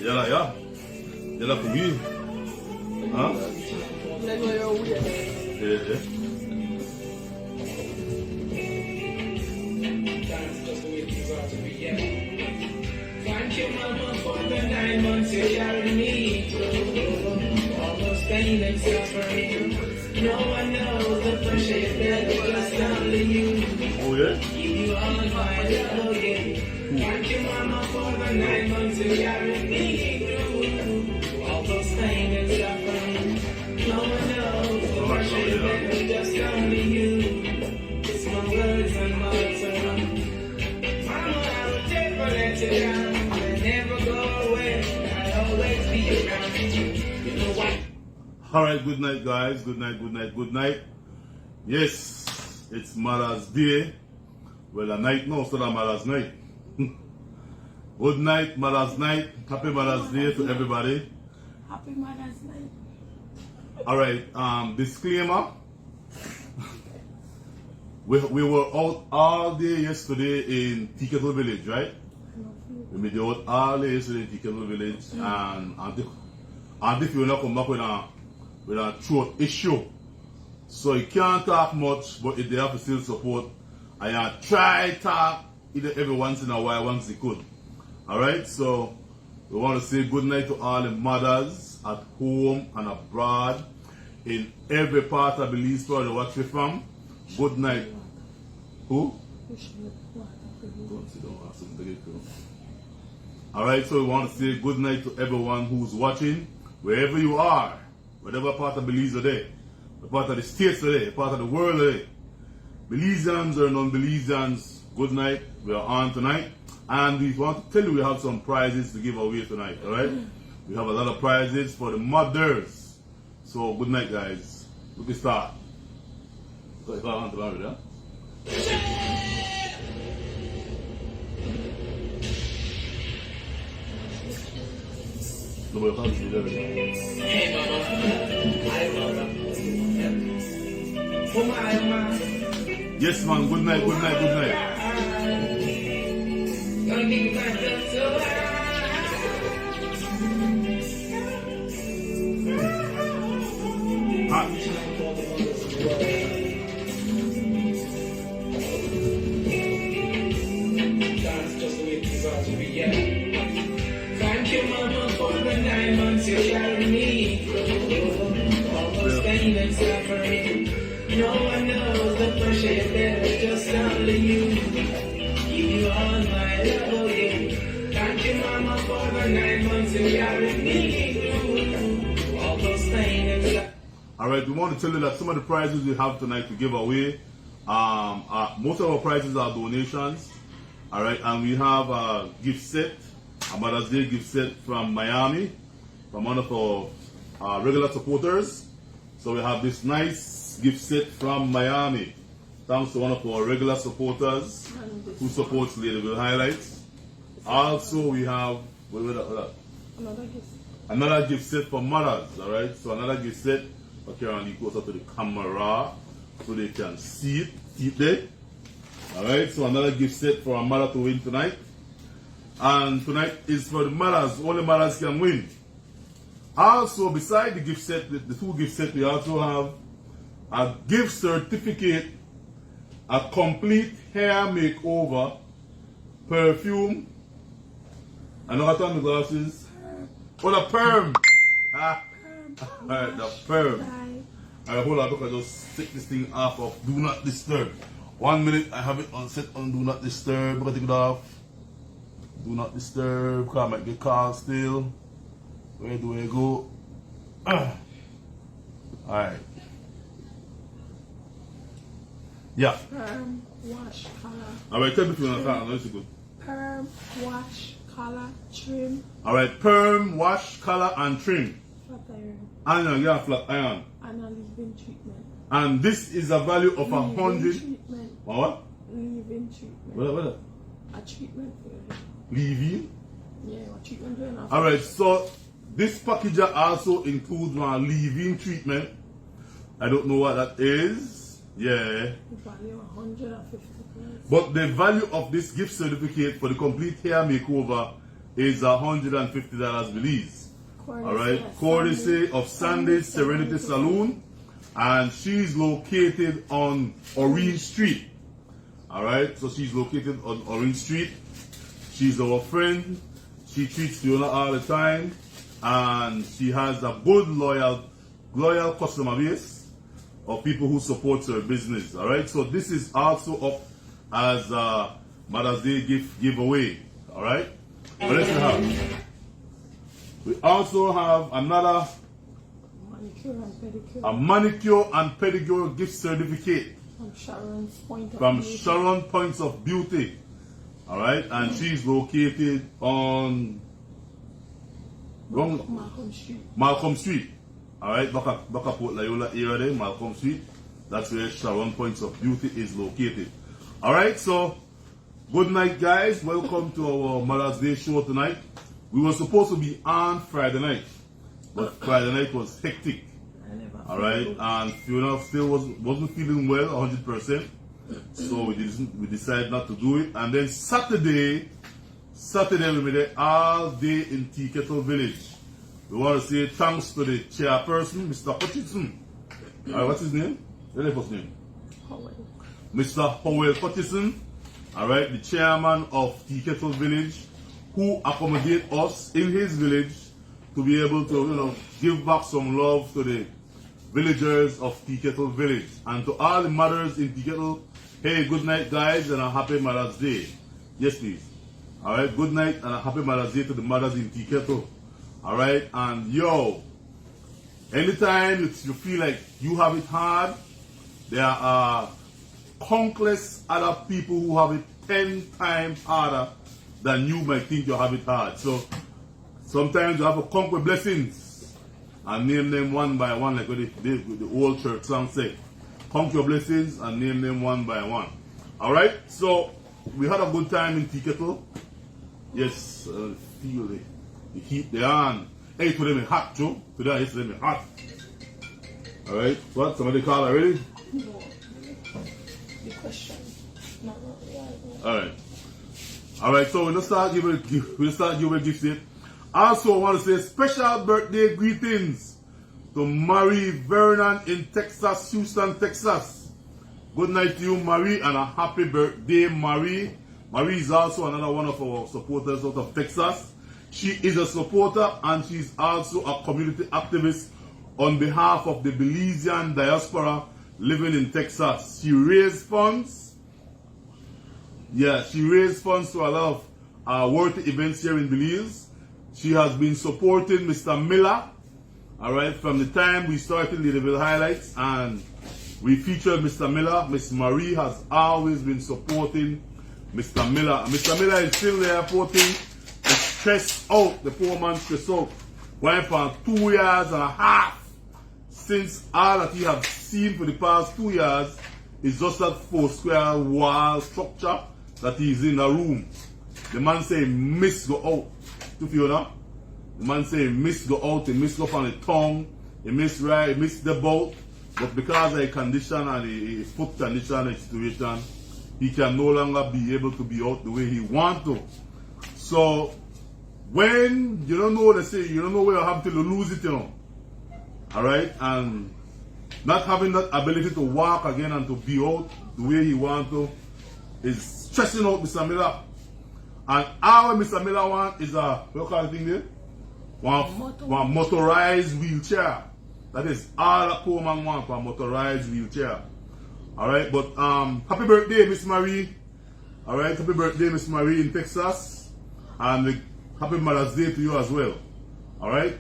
Yeah. You're for me. Huh? Yeah. Thank you, Mama, for the 9 months you carried me through. All those pain and suffering. No one knows the pressure you felt, just only you. Oh, yeah? Give you all my love again. Thank you, Mama, for the 9 months you carried me through. All those pain and suffering. No one knows the pressure you felt, just only you. It's my words and my tongue. Mama, I will never let you down. Never go away. I'll always be around you. You know what? Alright, good night, guys. Good night. Yes, it's Mother's Day. Well, a night now, so that Mother's Night. Good night, Mother's Night. Happy Mother's Day to everybody. Happy Mother's Night. Alright, disclaimer. We were out all day yesterday in Tikettle Village, right? We made it out all day yesterday in Tikettle Village, and if you not come back with a throat issue, so you can't talk much, but if they have to still support, I try talk either every once in a while once they could. Alright, so we want to say good night to all the mothers at home and abroad in every part of Belize where they watch me from. Good night. Who? Alright, so we want to say good night to everyone who's watching, wherever you are, whatever part of Belize are there, the part of the states are there, part of the world are there. Belizeans or non-Belizeans, good night. We are on tonight. And we want to tell you we have some prizes to give away tonight, alright? We have a lot of prizes for the mothers. So good night, guys. We can start. So if I want to marry, yeah? Hey, Mama. Yes, man. Good night. Gonna give my love so Hot. That's just the way it deserves to be, yeah. Thank you, Mama, for the 9 months you carried me through. All those pain and suffering. No one knows the pressure you felt, just only you. Give you all my love again. Thank you, Mama, for the 9 months you carried me through. All those pain and suffering. Alright, we want to tell you that some of the prizes we have tonight to give away, most of our prizes are donations. Alright, and we have a gift set, a Mother's Day gift set from Miami, from one of our regular supporters. So we have this nice gift set from Miami, thanks to one of our regular supporters who supports Ladyville Highlights. Also, we have another gift set for mothers. Alright, so another gift set. Okay, and you closer to the camera so they can see it there. Alright, so another gift set for a mother to win tonight. And tonight is for the mothers, only mothers can win. Also, beside the gift set, the two gift sets, we also have a gift certificate, a complete hair makeover, perfume, another time the glasses, or the perm. Alright, the perm. Alright, hold on, look, I just take this thing off of Do Not Disturb. 1 minute, I have it on set on Do Not Disturb. I'm gonna take it off. Do Not Disturb, because I might get called still. Where do I go? Alright. Yeah. Perm, wash, color. Alright, tell me if you want to start. That's good. Perm, wash, color, trim. Alright, perm, wash, color, and trim. Flat iron. Iron, yeah, flat iron. And a leave-in treatment. And this is a value of Leave-in 100. treatment. What? Leave-in treatment. What? A treatment for your hair. Leave-in? Yeah, a treatment for your hair. Alright, so this package also includes one leave-in treatment. I don't know what that is. Yeah. The value of 150 plus. But the value of this gift certificate for the complete hair makeover is $150 Belize. Alright, courtesy of Sunday's Serenity Saloon, and she's located on Orange Street. Alright, so she's located on Orange Street. She's our friend. She treats Fiona all the time, and she has a good loyal customer base of people who support her business. Alright, so this is also up as a Mother's Day giveaway. Alright, but let's have. We also have another manicure and pedicure gift certificate from Sharon Points of Beauty. Alright, and she's located on Malcolm Street. Alright, Baka Port Layola area there, Malcolm Street. That's where Sharon Points of Beauty is located. Alright, so good night, guys. Welcome to our Mother's Day show tonight. We were supposed to be on Friday night, but Friday night was hectic. Alright, and Fiona still wasn't feeling well 100%. So we decided not to do it. And then Saturday we made it all day in Tea Kettle Village. We want to say thanks to the chairperson, Mr. Hutchinson. Alright, what's his name? What's his first name? Howell. Mr. Howell Hutchinson. Alright, the chairman of Tea Kettle Village, who accommodate us in his village to be able to, give back some love to the villagers of Tea Kettle Village. And to all the mothers in Tea Kettle, hey, good night, guys, and a happy Mother's Day. Yes, please. Alright, good night and a happy Mother's Day to the mothers in Tea Kettle. Alright, and yo, anytime you feel like you have it hard, there are countless other people who have it 10 times harder than you might think you have it hard. So sometimes you have to conquer blessings and name them one by one, like what the old church song say. Conquer your blessings and name them one by one. Alright, so we had a good time in Tea Kettle. Yes, feel the heat there on. Hey, today me hot too. Today yesterday me hot. Alright, what? Somebody call already? No. The question. Not really. Alright. Alright, so we'll start giving gifts here. Also, I want to say special birthday greetings to Marie Vernon in Texas, Houston, Texas. Good night to you, Marie, and a happy birthday, Marie. Marie is also another one of our supporters out of Texas. She is a supporter and she's also a community activist on behalf of the Belizean diaspora living in Texas. She raised funds. Yeah, she raised funds to a lot of worthy events here in Belize. She has been supporting Mr. Miller, alright, from the time we started Ladyville Highlights, and we featured Mr. Miller. Miss Marie has always been supporting Mr. Miller. Mr. Miller is still there putting the stress out, the poor man stress out. Went for 2 years and a half since all that he has seen for the past 2 years is just that 4-square wall structure that he's in a room. The man say miss go out. To Fiona, the man say miss go out, he miss go up on the tongue, he miss right, he miss the boat, but because of the condition and the foot condition and situation, he can no longer be able to be out the way he want to. So when you don't know, they say you don't know where you have to lose it, alright, and not having that ability to walk again and to be out the way he want to is stressing out Mr. Miller. And our Mr. Miller one is a, what kind of thing there? One motorized wheelchair. That is all that poor man want, for a motorized wheelchair. Alright, but happy birthday, Miss Marie. Alright, happy birthday, Miss Marie in Texas. And happy Mother's Day to you as well. Alright?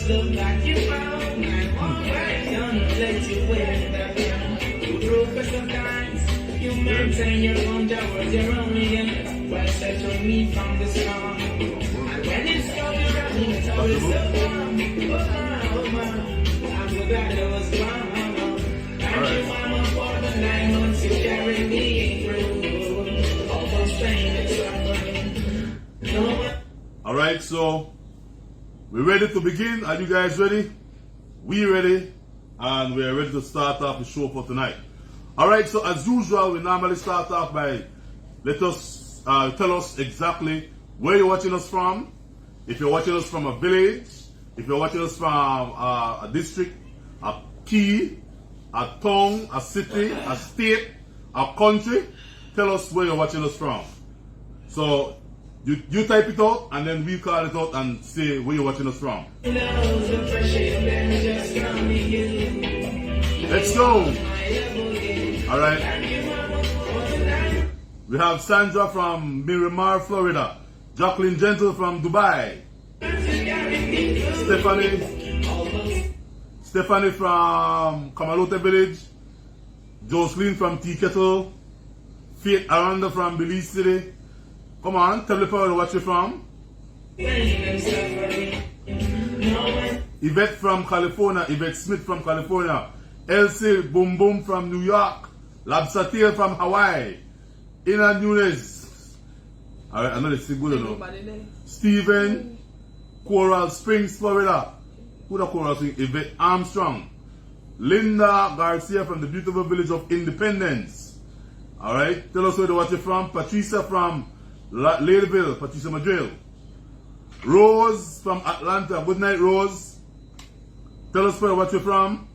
Look like you found my alright, gonna let you win. You broke us sometimes, you maintain your own towards your own again. Well, set me from the storm. And when it's going around, it's always so warm. Oh my, I'm so glad I was born. Thank you, mama, for the 9 months you carried me through. All those things. Alright, so we're ready to begin. Are you guys ready? We ready, and we're ready to start off the show for tonight. Alright, so as usual, we normally start off by tell us exactly where you're watching us from. If you're watching us from a village, if you're watching us from a district, a key, a town, a city, a state, a country, tell us where you're watching us from. So you type it out, and then we call it out and say where you're watching us from. Let's go. All right. We have Sandra from Miramar, Florida. Jacqueline Gentle from Dubai. Stephanie from Kamalote Village. Jocelyn from Tea Kettle. Faith Aranda from Belize City. Come on, tell the people where you're from. Yvette from California. Yvette Smith from California. Elsie Boom Boom from New York. Labsatil from Hawaii. Ina Nunes. Alright, I know this is good enough. Stephen, Coral Springs, Florida. Who the Coral Springs? Yvette Armstrong. Linda Garcia from the beautiful village of Independence. Alright, tell us where you're watching from. Patricia from Ladyville, Patricia Madrid. Rose from Atlanta. Good night, Rose. Tell us where you're watching from.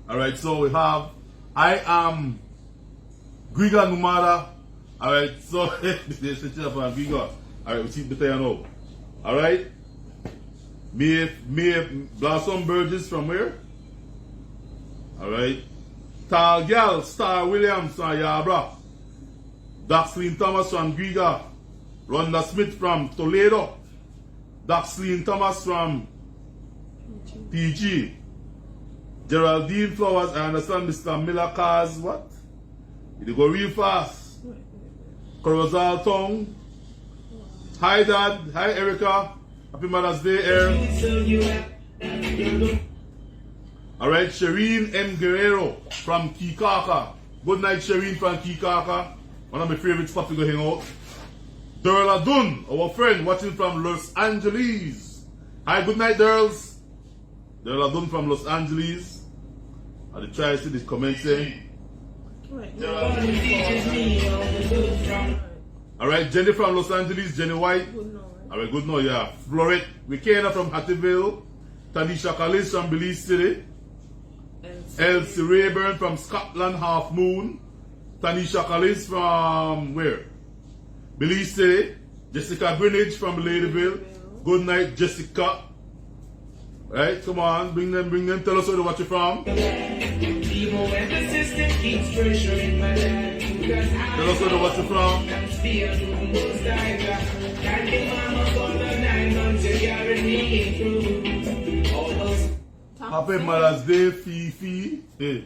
Alright, so we have I am Griga Numada. Alright, so this is Griga. Alright, we see the player now. Alright. May Blossom Burgess from where? Alright. Tall Gal, Star Williams from Yabra. Daxlyn Thomas from Griga. Rhonda Smith from Toledo. Daxlyn Thomas from PG. Geraldine Flowers, I understand Mr. Miller cars, what? It go real fast. Corozal Tong. Hi Dad, hi Erica. Happy Mother's Day, Aaron. Alright, Shireen M. Guerrero from Kikaka. Good night, Shireen from Kikaka. One of my favorite spots to go hang out. Derla Dunn, our friend, watching from Los Angeles. Hi, good night, girls. Derla Dunn from Los Angeles. I'll try to see this comment saying. Alright, Jenny from Los Angeles, Jenny White. Alright, good no, yeah. Florette Wikena from Hattieville. Tanisha Callis from Belize City. Elsie Rayburn from Scotland, Half Moon. Tanisha Callis from where? Belize City. Jessica Greenwich from Ladyville. Good night, Jessica. Right, come on, bring them. Tell us where to watch it from. Tell us where to watch it from. Happy Mother's Day, Fifi. Hey.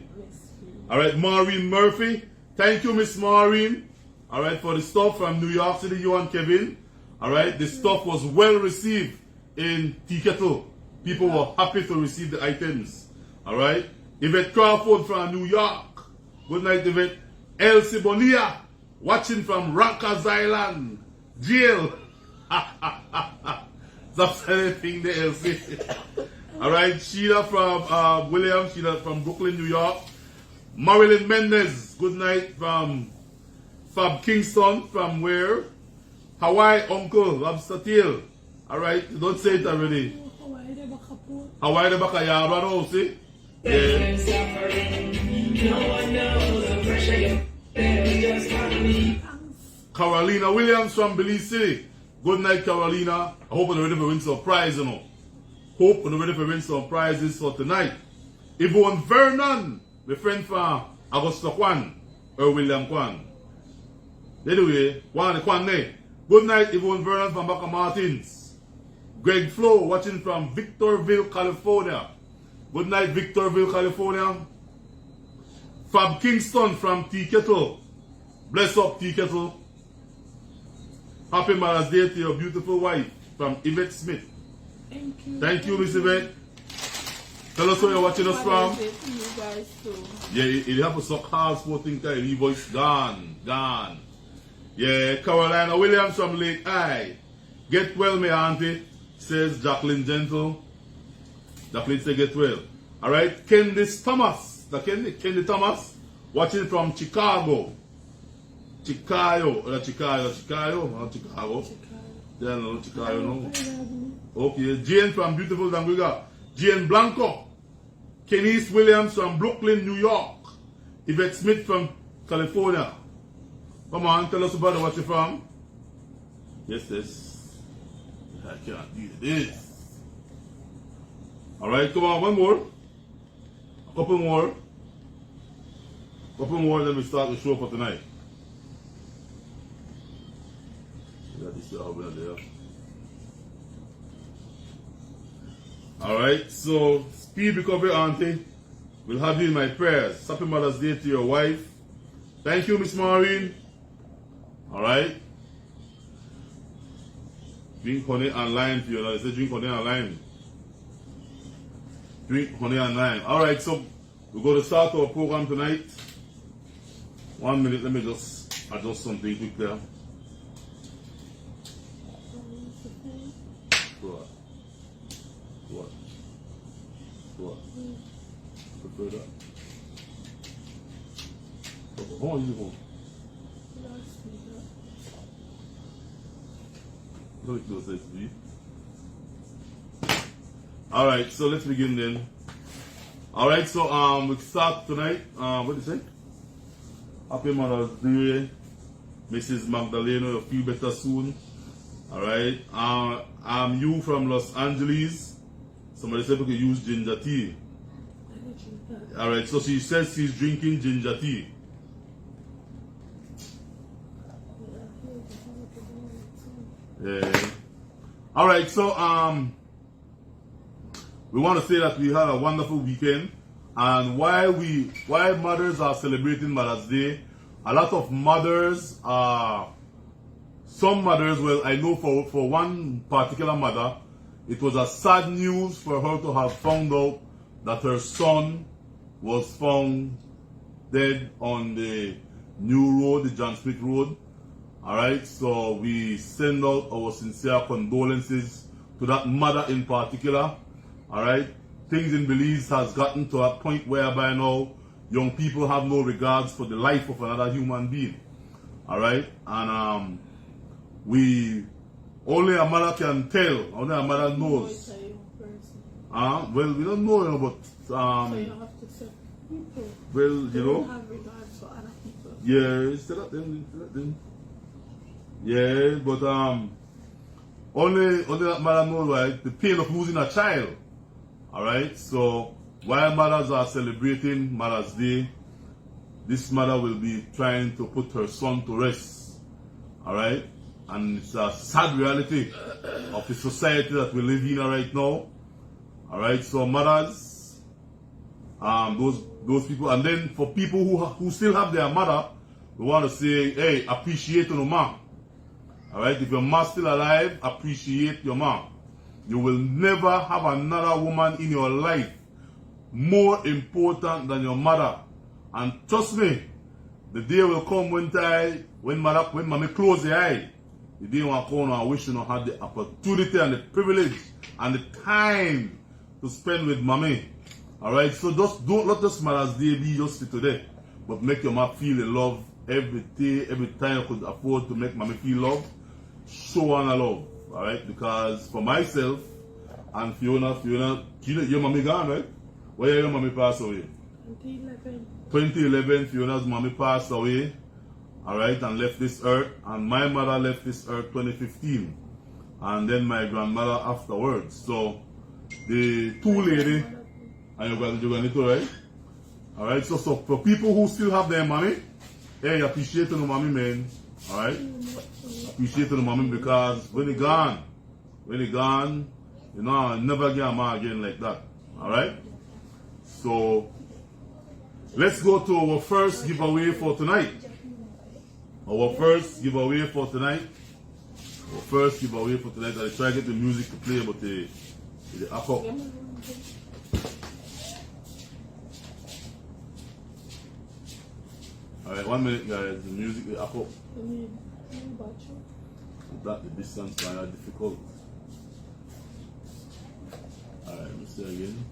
Alright, Maureen Murphy. Thank you, Miss Maureen. Alright, for the stuff from New York City, you and Kevin. Alright, the stuff was well received in Tea Kettle. People were happy to receive the items. Alright? Yvette Crawford from New York. Good night, Yvette. Elsie Bonilla, watching from Rikers Island. Jail. That's anything there, Elsie. Alright, Sheila from Williams, Sheila from Brooklyn, New York. Marilyn Mendez, good night from Fab Kingston, from where? Hawaii, Uncle, Lobster Tail. Alright, don't say it already. Hawaii, the Bakayabra, no, see? Yeah. Carolina Williams from Belize City. Good night, Carolina. I hope you're ready for win some prize, you know. Hope you're ready for win some prizes for tonight. Yvonne Vernon, my friend from Augusta Kwan, or William Kwan. Anyway, one of the Kwan name. Good night, Yvonne Vernon from Baca Martins. Greg Flo, watching from Victorville, California. Good night, Victorville, California. Fab Kingston from Tea Kettle. Bless up, Tea Kettle. Happy Mother's Day to your beautiful wife from Yvette Smith. Thank you. Thank you, Miss Yvette. Tell us where you're watching us from. You guys too. Yeah, it have a suck hard sporting kind. He voice gone. Yeah, Carolina Williams from Lake Eye. Get well, my auntie, says Jacqueline Gentle. Jacqueline say get well. Alright, Candice Thomas. The Candy Thomas, watching from Chicago. Chicago. Yeah, no, Chicago, no. Okay, Jane from beautiful Danguiga. Jane Blanco. Kenise Williams from Brooklyn, New York. Yvette Smith from California. Come on, tell us about what you're from. Yes. I can't do this. Alright, come on, one more. A couple more, then we start the show for tonight. Alright, so speed recovery, auntie. We'll have you in my prayers. Happy Mother's Day to your wife. Thank you, Miss Maureen. Alright. Drink honey and lime for you. They say drink honey and lime. Drink honey and lime. Alright, so we're going to start our program tonight. 1 minute, let me just adjust something quick there. What? Prefer that. How long is it for? Alright, so let's begin then. Alright, so we start tonight. What do you say? Happy Mother's Day, Mrs. Magdalena. You'll feel better soon. Alright. I'm you from Los Angeles. Somebody said we could use ginger tea. Alright, so she says she's drinking ginger tea. Yeah. Alright, so we want to say that we had a wonderful weekend, and while mothers are celebrating Mother's Day, a lot of mothers some mothers, well, I know for one particular mother, it was a sad news for her to have found out that her son was found dead on the new road, the John Smith Road. Alright, so we send out our sincere condolences to that mother in particular. Alright, things in Belize has gotten to a point whereby now young people have no regards for the life of another human being. Alright, and we, only a mother can tell, only a mother knows. Well, we don't know, you know, but so you have to accept people. Well, you know, have regards for other people. Yeah, still at them. Yeah, but only that mother knows, right, the pain of losing a child. Alright, so while mothers are celebrating Mother's Day, this mother will be trying to put her son to rest. Alright, and it's a sad reality of the society that we live in right now. Alright, so mothers, those people, and then for people who still have their mother, we want to say, hey, appreciate your mom. Alright, if your mom's still alive, appreciate your mom. You will never have another woman in your life more important than your mother. And trust me, the day will come when mommy close the eye, the day will come and wish you had the opportunity and the privilege and the time to spend with mommy. Alright, so just don't let this Mother's Day be just for today, but make your mom feel the love every day, every time you could afford to make mommy feel love. Show her love, alright? Because for myself and Fiona, your mommy gone, right? Where your mommy passed away? 2011, Fiona's mommy passed away, alright, and left this earth. And my mother left this earth 2015. And then my grandmother afterwards. So the two lady, and you got it too, right? Alright, so for people who still have their mommy, hey, appreciate the mommy, man. Alright? Appreciate the mommy, because when they gone, you know, I'll never get a man again like that. Alright? So let's go to our first giveaway for tonight. I try to get the music to play, but the echo. Alright, 1 minute guys, the music will up. I need battery. That the distance kind of difficult. Alright, let me see again.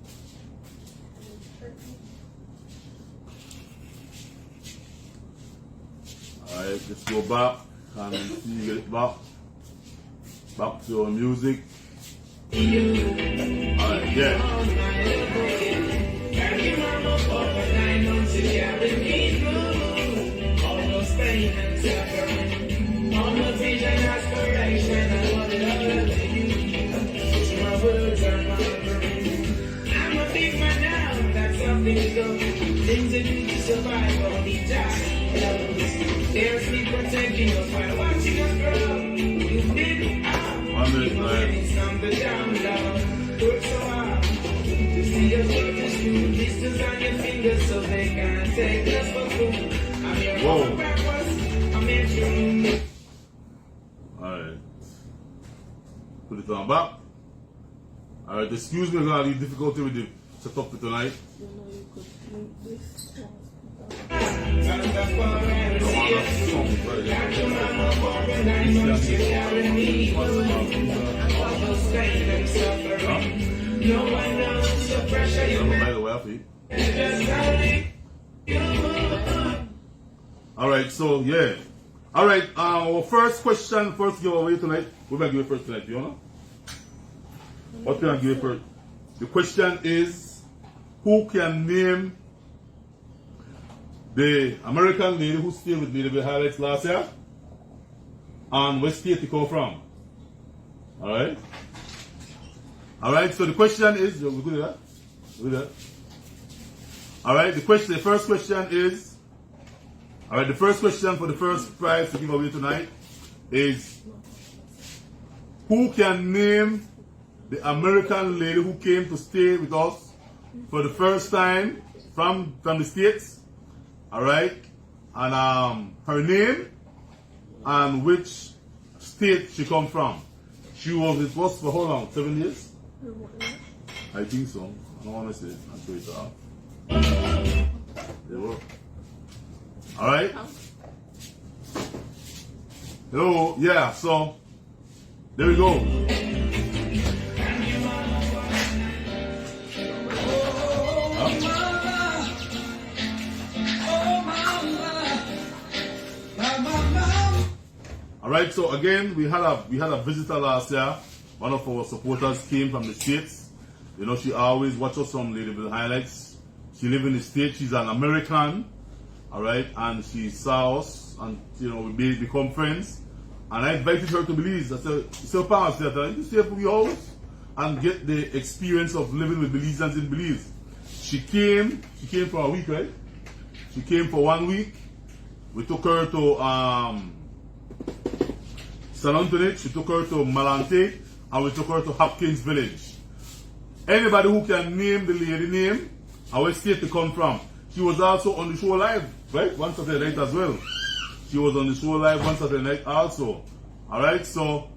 Alright, let's go back and see get it back. Back to our music. Alright, yeah. Thank you, Mama, for the 9 months you carried me through. All those pain and suffering, all the vision, aspiration, I want it all to you. It's my words are mine. I'm a big man now, that's something to go. Things that do to survive all the time. There's me protecting us while watching us grow. You've been out, it's from the down low. Work so hard to see us working through. Blisters on your fingers so they can't take us for food. I'm your home breakfast, I'm your true. Alright. Put it on back. Alright, excuse me, I'm going to have difficulty with the setup for tonight. You know you could link this one. Alright, so yeah. Alright, our first question, first giveaway tonight. We're going to give it first tonight, Fiona. What can I give you first? The question is, who can name the American lady who stayed with Ladyville Highlights last year and what state they come from? Alright? Alright, so the question is, we good at that? Good at that? Alright, the first question is, alright, the first question for the first prize to give away tonight is, who can name the American lady who came to stay with us for the first time from the States? Alright, and her name and which state she come from. She was with us for how long? 7 years? I think so. I don't want to say it. I'm sure it's out. There we go. Alright? Hello, yeah, so there we go. Alright, so again, we had a visitor last year. One of our supporters came from the States. You know, she always watches us from Ladyville Highlights. She lives in the States. She's an American. Alright, and she saw us and, you know, we become friends. And I invited her to Belize. I said, so Pastor, you can stay for your house and get the experience of living with Belizeans in Belize. She came for a week, right? She came for 1 week. We took her to San Antonio, she took her to Malante, and we took her to Hopkins Village. Anybody who can name the lady name and what state to come from. She was also on the show live, right? One Saturday night as well. She was on the show live one Saturday night also. Alright, so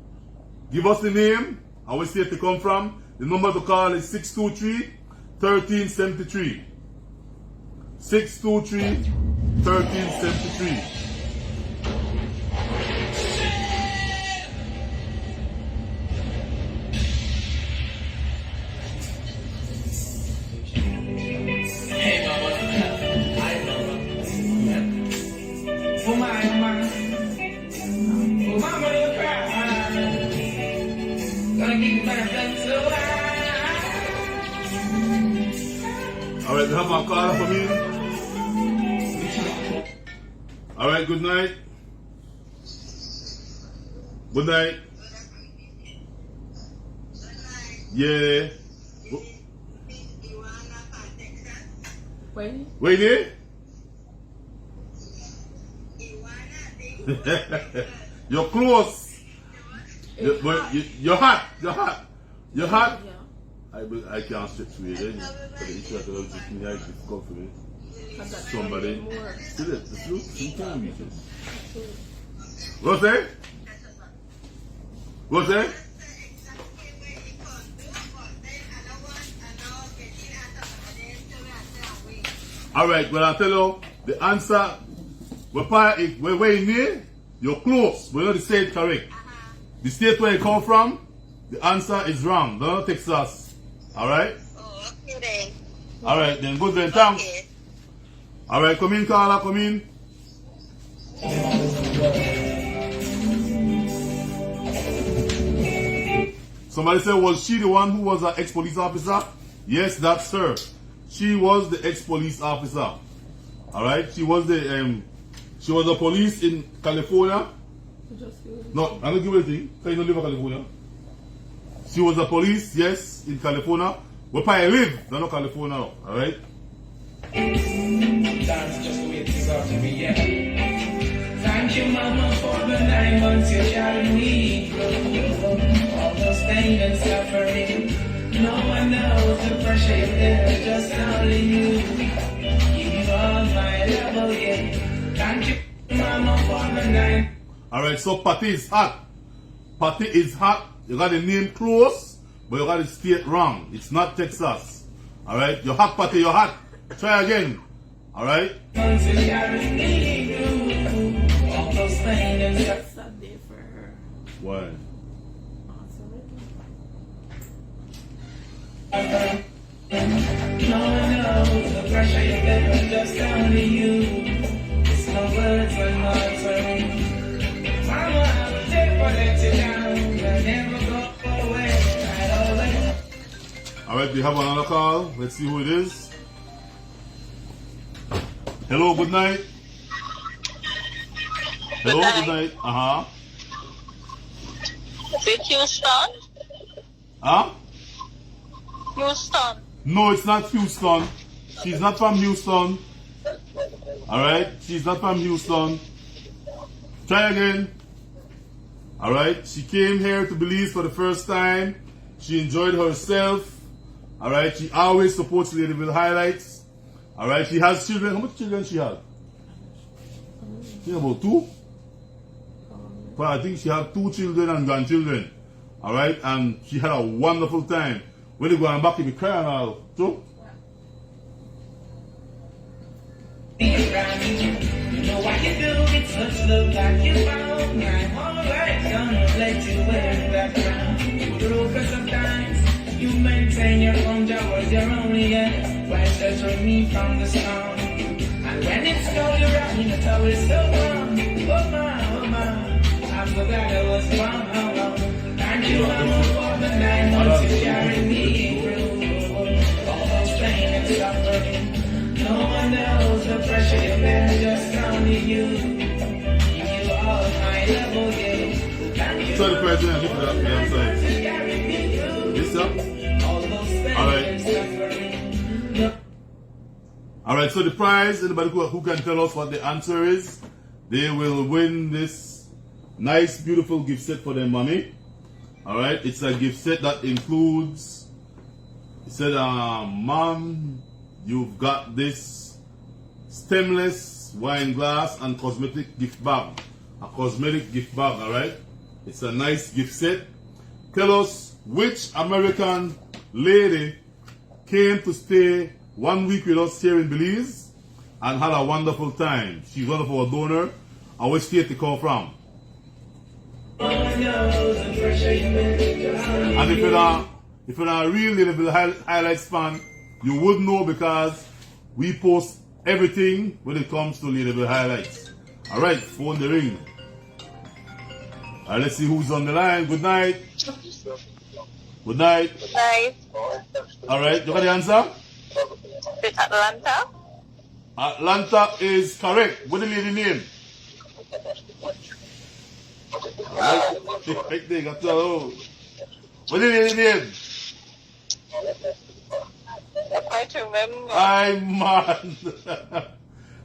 give us the name and what state to come from. The number to call is 623-1373. 623-1373. Alright, you have my card for me. Alright, good night. Good night. Yeah. Wait there? You're close. You're hot. You're hot. You're hot. Yeah. I can't stretch with it. But the issue that was difficult for me. Somebody. See it. The truth. You can't reach it. What's that? What's that? Alright, well I'll tell you the answer where you near, you're close, but you're not the state correct. The state where you come from, the answer is wrong. Don't Texas. Alright? Oh, okay then. Alright, then good then, thanks. Okay. Alright, come in, Carla, come in. Somebody said, was she the one who was an ex-police officer? Yes, that's her. She was the ex-police officer. Alright, she was a police in California. Just give it. No, I don't give you anything. Because you don't live in California. She was a police, yes, in California. Where I live, not California, alright? That's just the way it deserves to be, yeah. Thank you, Mama, for the 9 months you carried me through. All those pain and suffering. No one knows the pressure you bear, just only you. You are my love again. Thank you, Mama, for the 9. Alright, so Patty is hot. Patty is hot. You got the name close, but you got the state wrong. It's not Texas. Alright, you're hot, Patty, you're hot. Try again. Alright? Months you carried me through. All those pain and suffering. It's that day for her. Why? Awesome. No one knows the pressure you bear, just only you. It's no words when answering. Mama, I will never let you down. I'll never go away. Right away. Alright, we have another call. Let's see who it is. Hello, good night. Hello, good night. Uh-huh. Is it Houston? Huh? Houston. No, it's not Houston. She's not from Houston. Alright? She's not from Houston. Try again. Alright? She came here to Belize for the first time. She enjoyed herself. Alright? She always supports Ladyville Highlights. Alright? She has children. How much children she had? She had about 2? Well, I think she had 2 children and grandchildren. Alright? And she had a wonderful time. When you go back, you be crying all. So? You know why you do it, such look like you found. I'm alright, gonna let you wear that crown. Through cause sometimes you maintain your own job was your only end. Why sheltering me from the storm? And when it's cold around, you know it's so warm. Oh my, I'm so glad I was born. Thank you, Mama, for the 9 months you carried me through. All those pain and suffering. No one knows the pressure you bear, just only you. You are my love again. Thank you, Sorry, President, look at that. Yeah, I'm sorry. you carried me through. Yes, sir? All those pain Alright. and suffering. Alright, so the prize, anybody who can tell us what the answer is, they will win this nice, beautiful gift set for their mommy. Alright, it's a gift set that includes, it said, Mom, you've got this stemless wine glass and cosmetic gift bag. A cosmetic gift bag, alright? It's a nice gift set. Tell us which American lady came to stay 1 week with us here in Belize and had a wonderful time. She's one of our donors. And which state they come from? And if you're not a real Ladyville Highlights fan, you would know because we post everything when it comes to Ladyville Highlights. Alright, phone the ring. Alright, let's see who's on the line. Good night. Good night. Good night. Alright, you got the answer? Is it Atlanta? Atlanta is correct. What's the lady name? Right there, got to know. What's the lady name? I can't remember. I'm man.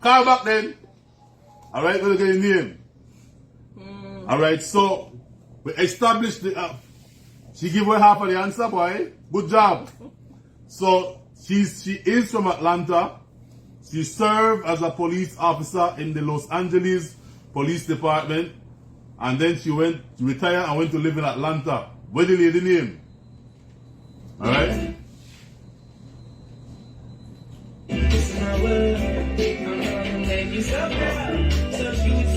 Call back then. Alright, what's the name? Alright, so we established the she gave away half of the answer, boy. Good job. So she is from Atlanta. She served as a police officer in the Los Angeles Police Department. And then she retired and went to live in Atlanta. What's the lady name? Alright? This is my world. I'm gonna make you so proud. So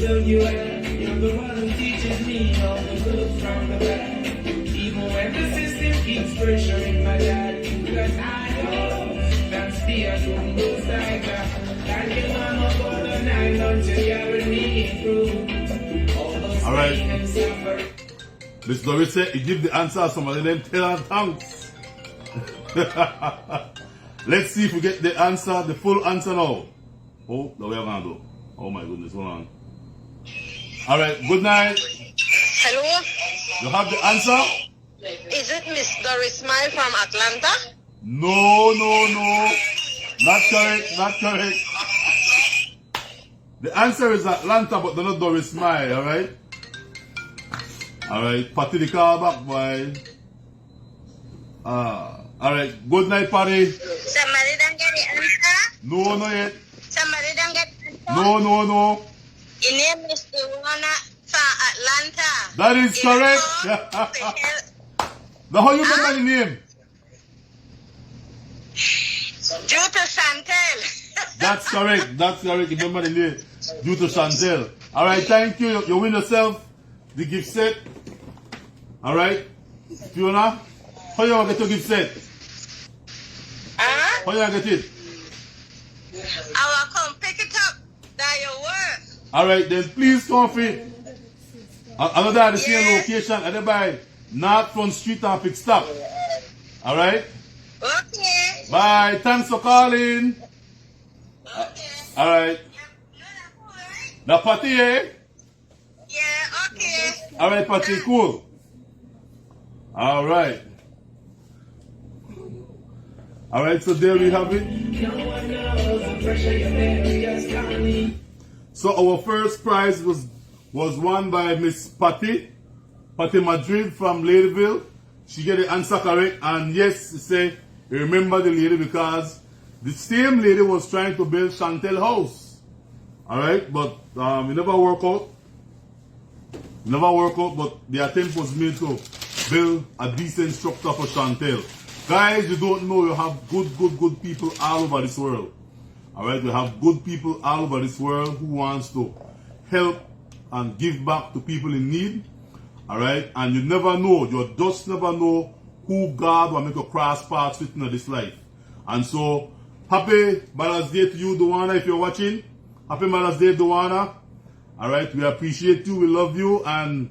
observe you well. You're the one who teaches me all the good from the bad. Even when the system keeps pressuring my dad, because I know that's the doing those like that. Thank you, mama, for the 9 months you carried me through. All those pain and suffer. Miss Doris said, he give the answer, some of them tell her thanks. Let's see if we get the answer, the full answer now. Oh, the way I'm gonna do. Oh my goodness, hold on. Alright, good night. Hello? You have the answer? Is it Miss Doris Smile from Atlanta? No. Not correct, not correct. The answer is Atlanta, but they're not Doris Smile, alright? Alright, Patty the call back, boy. Alright, good night, Patty. Somebody don't get the answer? No, not yet. Somebody don't get the answer? No. Your name is Iwana from Atlanta. That is correct. Now, how you remember the name? Due to Chantel. That's correct. You remember the name. Due to Chantel. Alright, thank you. You win yourself the gift set. Alright. Fiona, how you want to get your gift set? How you want to get it? I will come pick it up. That your work. Alright, then please come for it. Another at the same location at the by North Front Street and Pick Stop. Alright? Okay. Bye. Thanks for calling. Okay. Alright. Now, Patty, eh? Yeah, okay. Alright, Patty, cool. Alright. Alright, so there we have it. No one knows the pressure you bear just on me. So our first prize was won by Miss Patty Madrid from Ladyville. She get the answer correct, and yes, she say, remember the lady because the same lady was trying to build Chantel house. Alright, but it never worked out. But the attempt was made to build a decent structure for Chantel. Guys, you don't know, you have good people all over this world. Alright, you have good people all over this world who wants to help and give back to people in need. Alright, and you never know, you just never know who God will make a cross paths with in this life. And so, happy Mother's Day to you, Duana, if you're watching. Happy Mother's Day, Duana. Alright, we appreciate you, we love you, and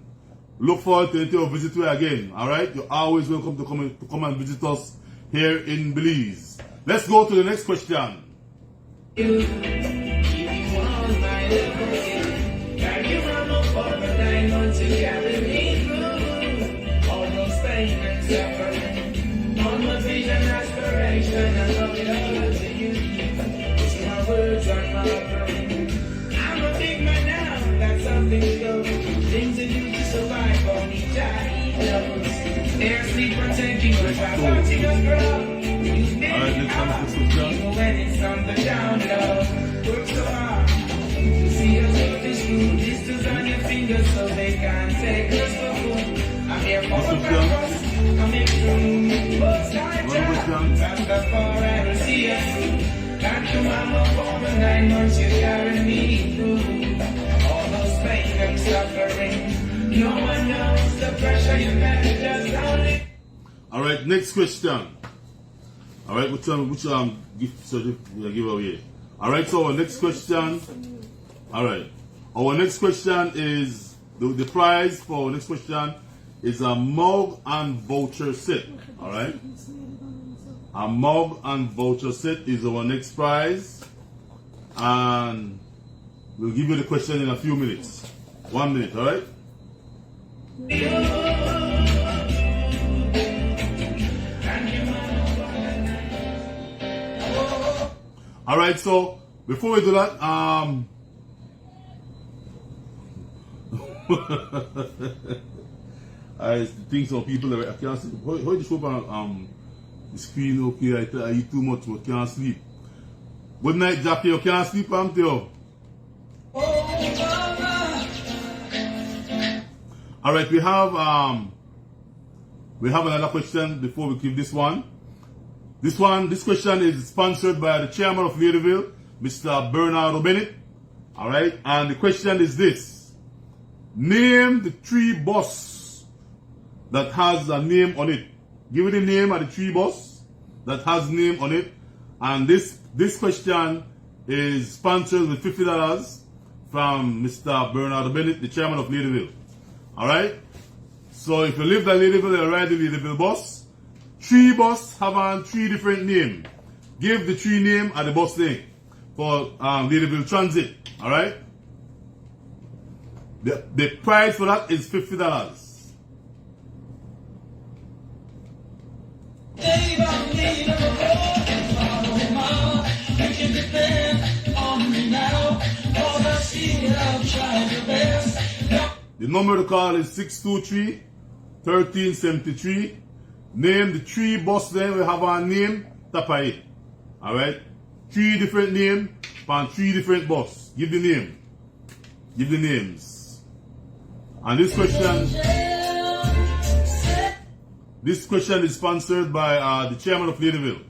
look forward to visit you again. Alright, you're always welcome to come and visit us here in Belize. Let's go to the next question. You want my love, thank you, mama, for the 9 months you carried me through. All those pain and suffering, all my vision, aspiration, I love it all to you. It's my words on my brain. I'm a big man now, that's something to go. Things that you to survive on each eye. Air, sleep, protecting, but my watching us grow. Even when it's on the down low, work so hard. See us go to school, distance on your fingers so they can't take us for food. I'm here for the purpose, I'm here through. Most time, that's the far I will see us through. Thank you, mama, for the 9 months you carried me through. All those pain and suffering, no one knows the pressure you bear just only. Alright, next question. Alright, which gift we give away? Alright, so our next question. Alright. Our next question is the prize for our next question is a mug and voucher set. Alright? A mug and voucher set is our next prize. And we'll give you the question in a few minutes. 1 minute, alright? Alright, so before we do that, I think some people I can't sleep. How do you show up on the screen? Okay, I eat too much, but can't sleep. Good night, Jackie. You can't sleep, I'm tell. Alright, we have another question before we give this one. This question is sponsored by the chairman of Ladyville, Mr. Bernardo Bennett. Alright, and the question is this. Name the tree boss that has a name on it. Give me the name of the tree boss that has name on it. And this question is sponsored with $50 from Mr. Bernard Bennett, the chairman of Ladyville. Alright? So if you live at Ladyville, you ride the Ladyville bus. Tree bus have on 3 different names. Give the tree name at the bus name for Ladyville Transit. Alright? The price for that is $50. The number to call is 623-1373. Name the 3 bus then we have our name, tap on it. Alright? 3 different names and 3 different bus. Give the name. Give the names. And this question is sponsored by the chairman of Ladyville.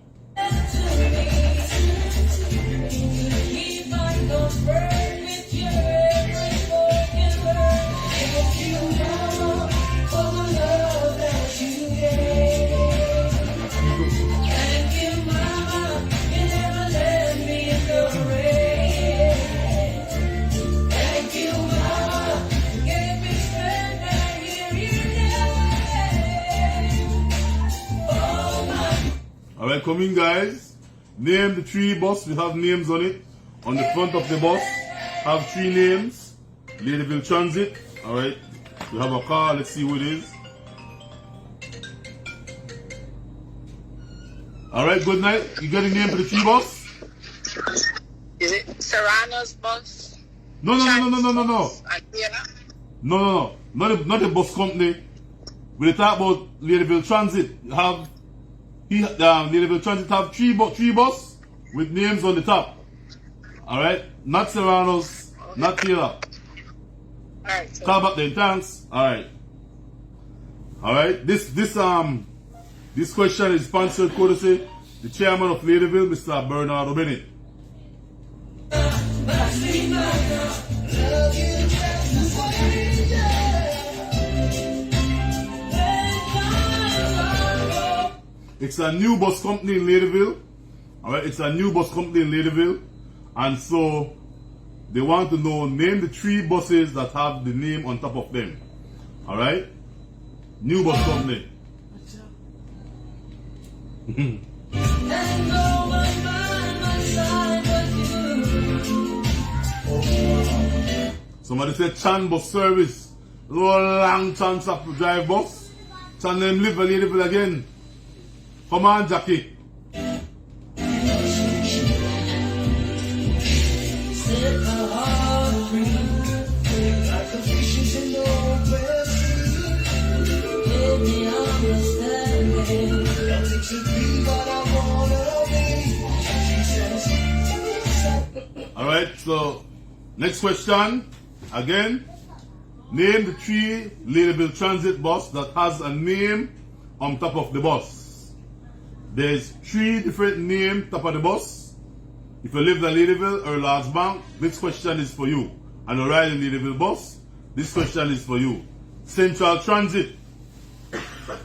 Alright, come in guys. Name the 3 bus. We have names on it. On the front of the bus have 3 names. Ladyville Transit. Alright. We have a car. Let's see who it is. Alright, good night. You got a name for the 3 bus? Is it Serrano's bus? No. And No. Not the bus company. We talk about Ladyville Transit. Ladyville Transit have 3 bus with names on the top. Alright? Not Serrano's, not Taylor. Alright. So Call back then, thanks. Alright. Alright. This question is sponsored courtesy the chairman of Ladyville, Mr. Bernard Bennett. It's a new bus company in Ladyville. Alright, it's a new bus company in Ladyville. And so they want to know, name the 3 buses that have the name on top of them. Alright? New bus company. Somebody said Chan bus service. Long chance of drive bus. Chan them live at Ladyville again. Come on, Jackie. Alright, so next question. Again, name the 3 Ladyville Transit bus that has a name on top of the bus. There's 3 different names top of the bus. If you live in Ladyville or Large Bank, this question is for you. And you ride in Ladyville bus, this question is for you. Central Transit.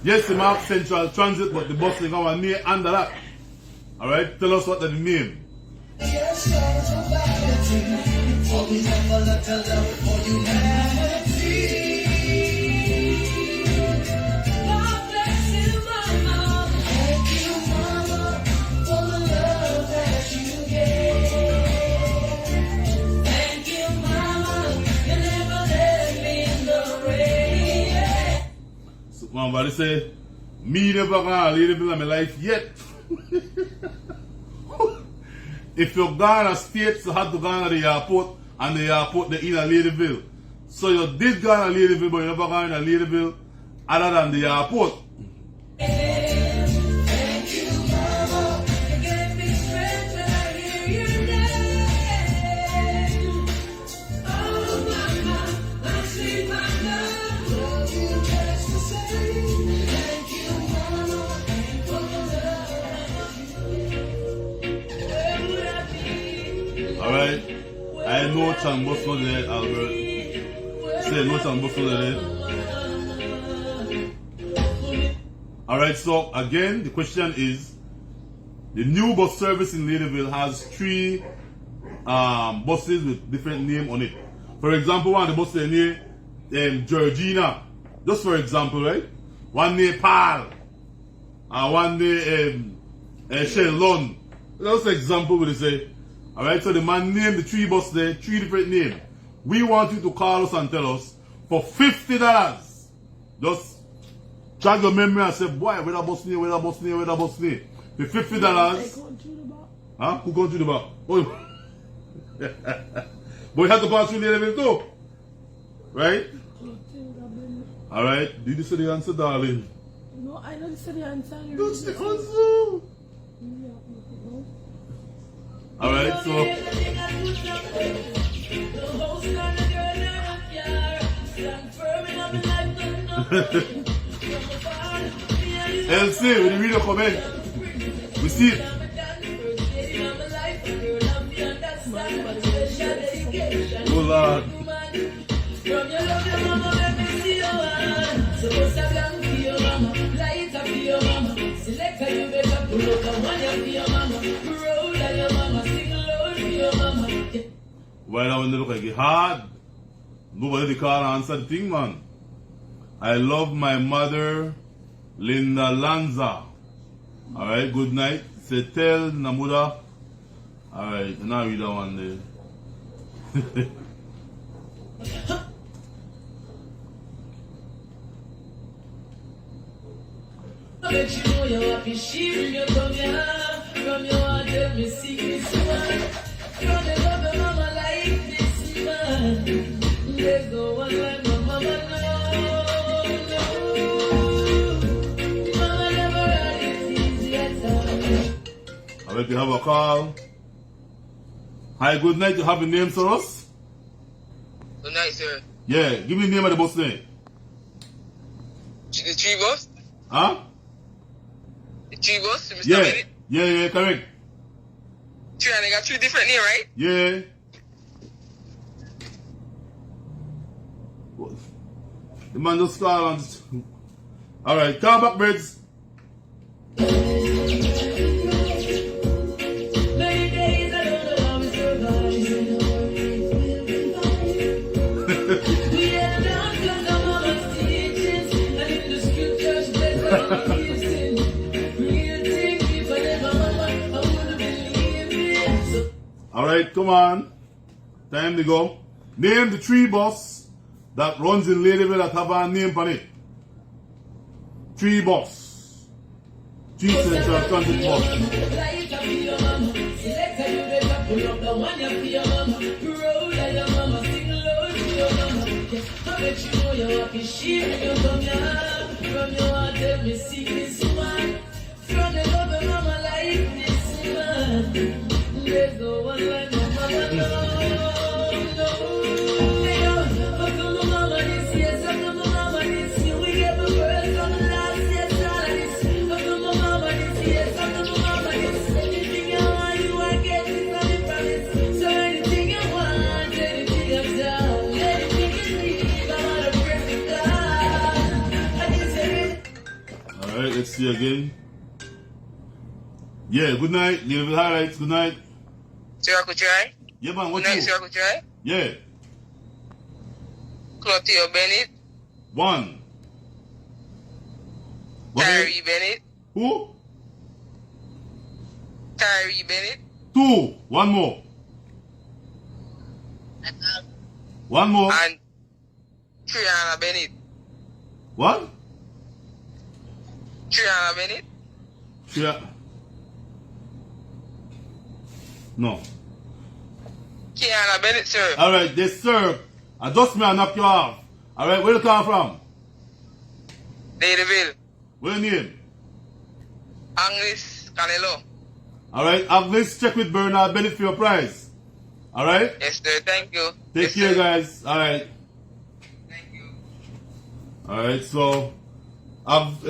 Yes, you have Central Transit, but the bus is got a name under that. Alright, tell us what the name. Somebody say, me never gonna Ladyville in my life yet. If you're gone to States, you had to go to the airport, and the airport they in a Ladyville. So you did go to Ladyville, but you never gone to Ladyville other than the airport. I know Chan Bus not there, Albert. Say no Chan Bus not there. Alright, so again, the question is, the new bus service in Ladyville has 3 buses with different name on it. For example, one of the buses near Georgina, just for example, right? One near Pal, and one near Shenlon. That's an example what they say. Alright, so the man named the 3 buses there, 3 different names. We want you to call us and tell us for $50. Just jog your memory and say, boy, where that bus near, where that bus near, where that bus near. For $50. Huh? Who gone through the back? Oh. But you have to pass through the level too. Right? Alright. Did you say the answer, darling? No, I don't say the answer. That's the answer. Alright, so. LC, when you read your comment, we see it. Oh Lord. Well, now when they look like it hard, nobody can answer the thing, man. I love my mother, Linda Lanza. Alright, good night. Say tell Namuda. Alright, now read that one there. I bet you know you're happy, she when you come here. From your heart, tell me secrets, man. From the love of mama like this, man. There's no one like my mama, no. Mama never had it easy at all. I bet you have a call. Hi, good night. You have a name for us? Good night, sir. Yeah, give me the name of the bus name. The 3 bus? Huh? The 3 bus? Mr. Yeah. Bennett? Yeah, correct. 3 and they got 3 different names, right? Yeah. The man just called on. Alright, come back, birds. Many days I don't know how we survive. We had down because of mama's teachings, and in the scriptures there's no reason. Real thing, people never mama, I wouldn't believe it. So Alright, come on. Time to go. Name the 3 bus that runs in Ladyville that have a name on it. 3 bus. 3 Central Transit bus. There's no one like my mama, no. Alright, let's see again. Yeah, good night. Ladyville highlights, good night. Sir, I could try? Yeah, man, what Good night, you? sir, I could try? Yeah. Clotilde Bennett. 1. What Tyree name? Bennett. Who? Tyree Bennett. 2. 1 more. 1 more. And Triana Bennett. What? Triana Bennett. Yeah. No. Kiana Bennett, sir. Alright, they serve. I just may knock you off. Alright, where you come from? Ladyville. Where your name? Agnes Canelo. Alright, Agnes, check with Bernard Bennett for your prize. Alright? Yes, sir. Thank you. Take Yes, care, sir. guys. Alright. Thank you. Alright, so I've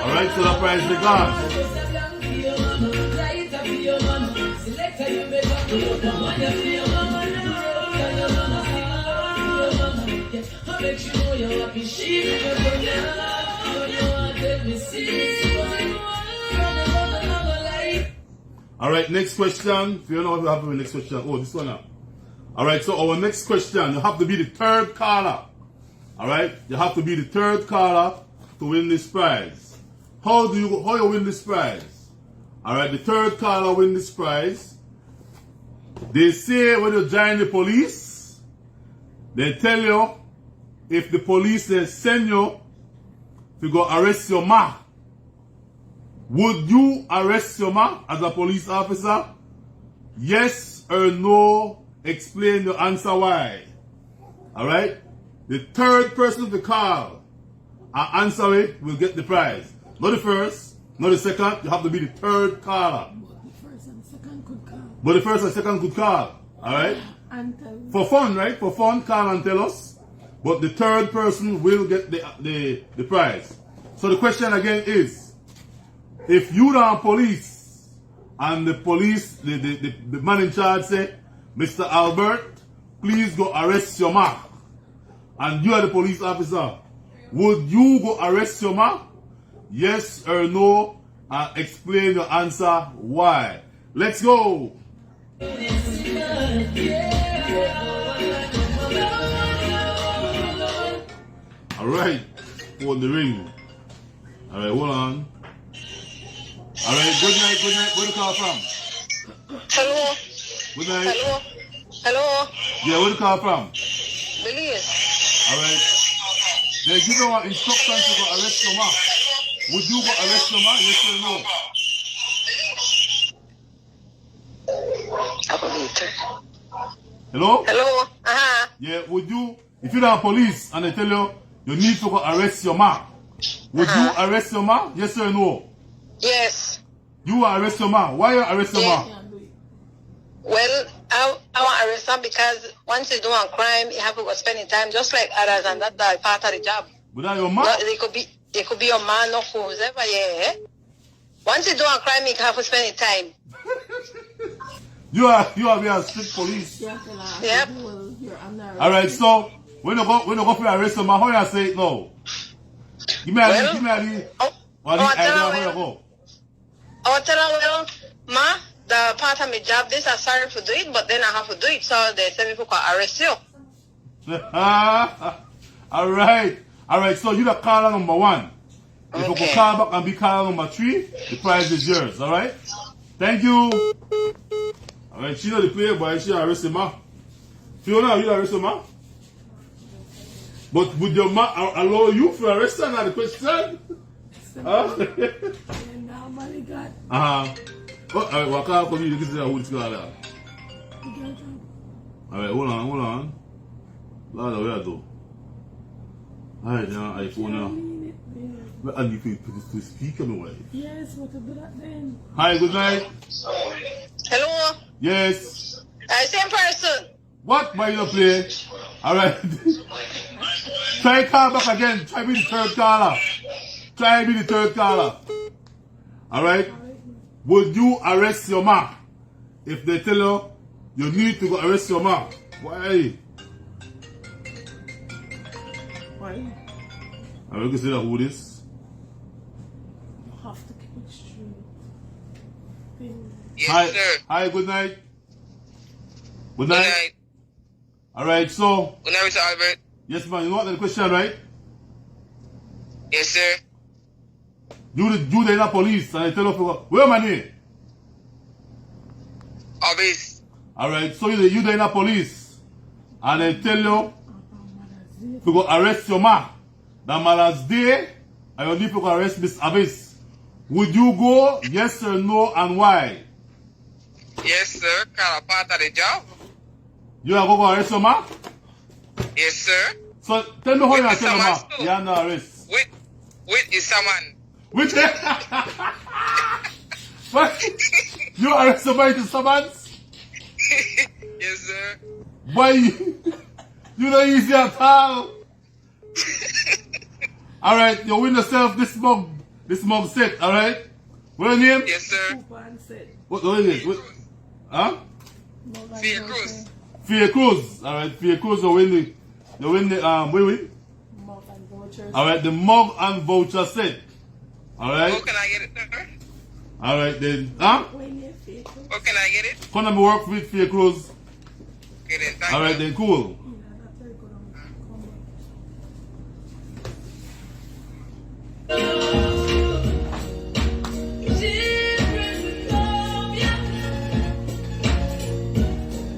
Alright, so the prize is gone. Tell you make up to your mama, you feel your mama now. Tell your mama, your mama, yeah. I make you know you're happy, she make you go now. When you want to take me serious, Alright, next question. If you don't know what we have for the next question. Oh, this one now. Alright, so our next question, you have to be the third caller. Alright, you have to be the third caller to win this prize. How you win this prize? Alright, the third caller win this prize. They say when you join the police, they tell you if the police they send you to go arrest your ma. Would you arrest your ma as a police officer? Yes or no? Explain your answer why. Alright? The third person to call and answer it will get the prize. Not the first, not the second. You have to be the third caller. But the first and second could call. But the first and second could call. Alright? And tell me. For fun, right? For fun, call and tell us. But the third person will get the prize. So the question again is, if you are police and the police, the man in charge say, Mr. Albert, please go arrest your ma. And you are the police officer. Would you go arrest your ma? Yes or no? And explain your answer why. Let's go. Alright. Phone the ring. Alright, hold on. Alright, good night, good night. Where do you call from? Hello. Good night. Hello. Hello. Yeah, where do you call from? Belize. Alright. They give you an instruction to go arrest your ma. Would you go arrest your ma? Yes or no? Hello? Hello. Uh-huh. Yeah, would you, if you're the police and they tell you, you need to go arrest your ma, would you arrest your ma? Yes or no? Yes. You will arrest your ma. Why you arrest your ma? Well, I want to arrest them because once you do a crime, you have to go spending time just like others, and that's part of the job. But that your ma? No, it could be your man or whoever, yeah. Once you do a crime, you have to spend time. You are a strict police. Yep. Alright, so when you go for arrest your ma, how you say it now? Give me a idea how you go. I will tell her, well, ma, the part of my job, this I'm sorry for do it, but then I have to do it, so they say people can arrest you. Alright, so you're the caller number 1. If you could call back and be caller number 3, the prize is yours, alright? Thank you. Alright, she know the player, but she arrest him, ma. Fiona, you arrest him, ma? But would your ma allow you to arrest her? Now the question? Huh? Oh, alright, what kind of you can say who's going on? Alright, hold on. Lord, where I do? Alright, now, iPhone now. I need to speak on the way. Yes, what to do that then? Hi, good night. Hello? Yes. Same person. What? Why you not play? Alright. Try call back again. Try be the third caller. Try be the third caller. Alright? Would you arrest your ma? If they tell you, you need to go arrest your ma. Why? I'm going to say that who this? You have to keep it straight. Yes, Hi. sir. Hi, good night. Good night. Alright, so. Good night, Mr. Albert. Yes, man. You know what the question, right? Yes, sir. You the inner police and they tell you, where am I name? Obvious. Alright, so you the inner police and they tell you to go arrest your ma. The Mother's Day and you need to go arrest Miss Abyss. Would you go? Yes or no, and why? Yes, sir. Kind of part of the job. You are going to arrest your ma? Yes, sir. So tell me how you are telling your ma. Too. You are no arrest. With is someone. Which? What? You arrest somebody to summons? Yes, sir. Why? You not easy at all. Alright, you win yourself this mug set, alright? What's your name? Yes, sir. What is it? Huh? Fear Cruz. Fear Cruz. Alright, Fear Cruz, they win we win? Mug and vouchers. Alright, the mug and voucher set. Alright? How can I get it, sir? Alright then. Huh? When you feel good. How can I get it? Come and work with Fear Cruz. Okay then, thank Alright you. then, cool. Yeah, that's very good.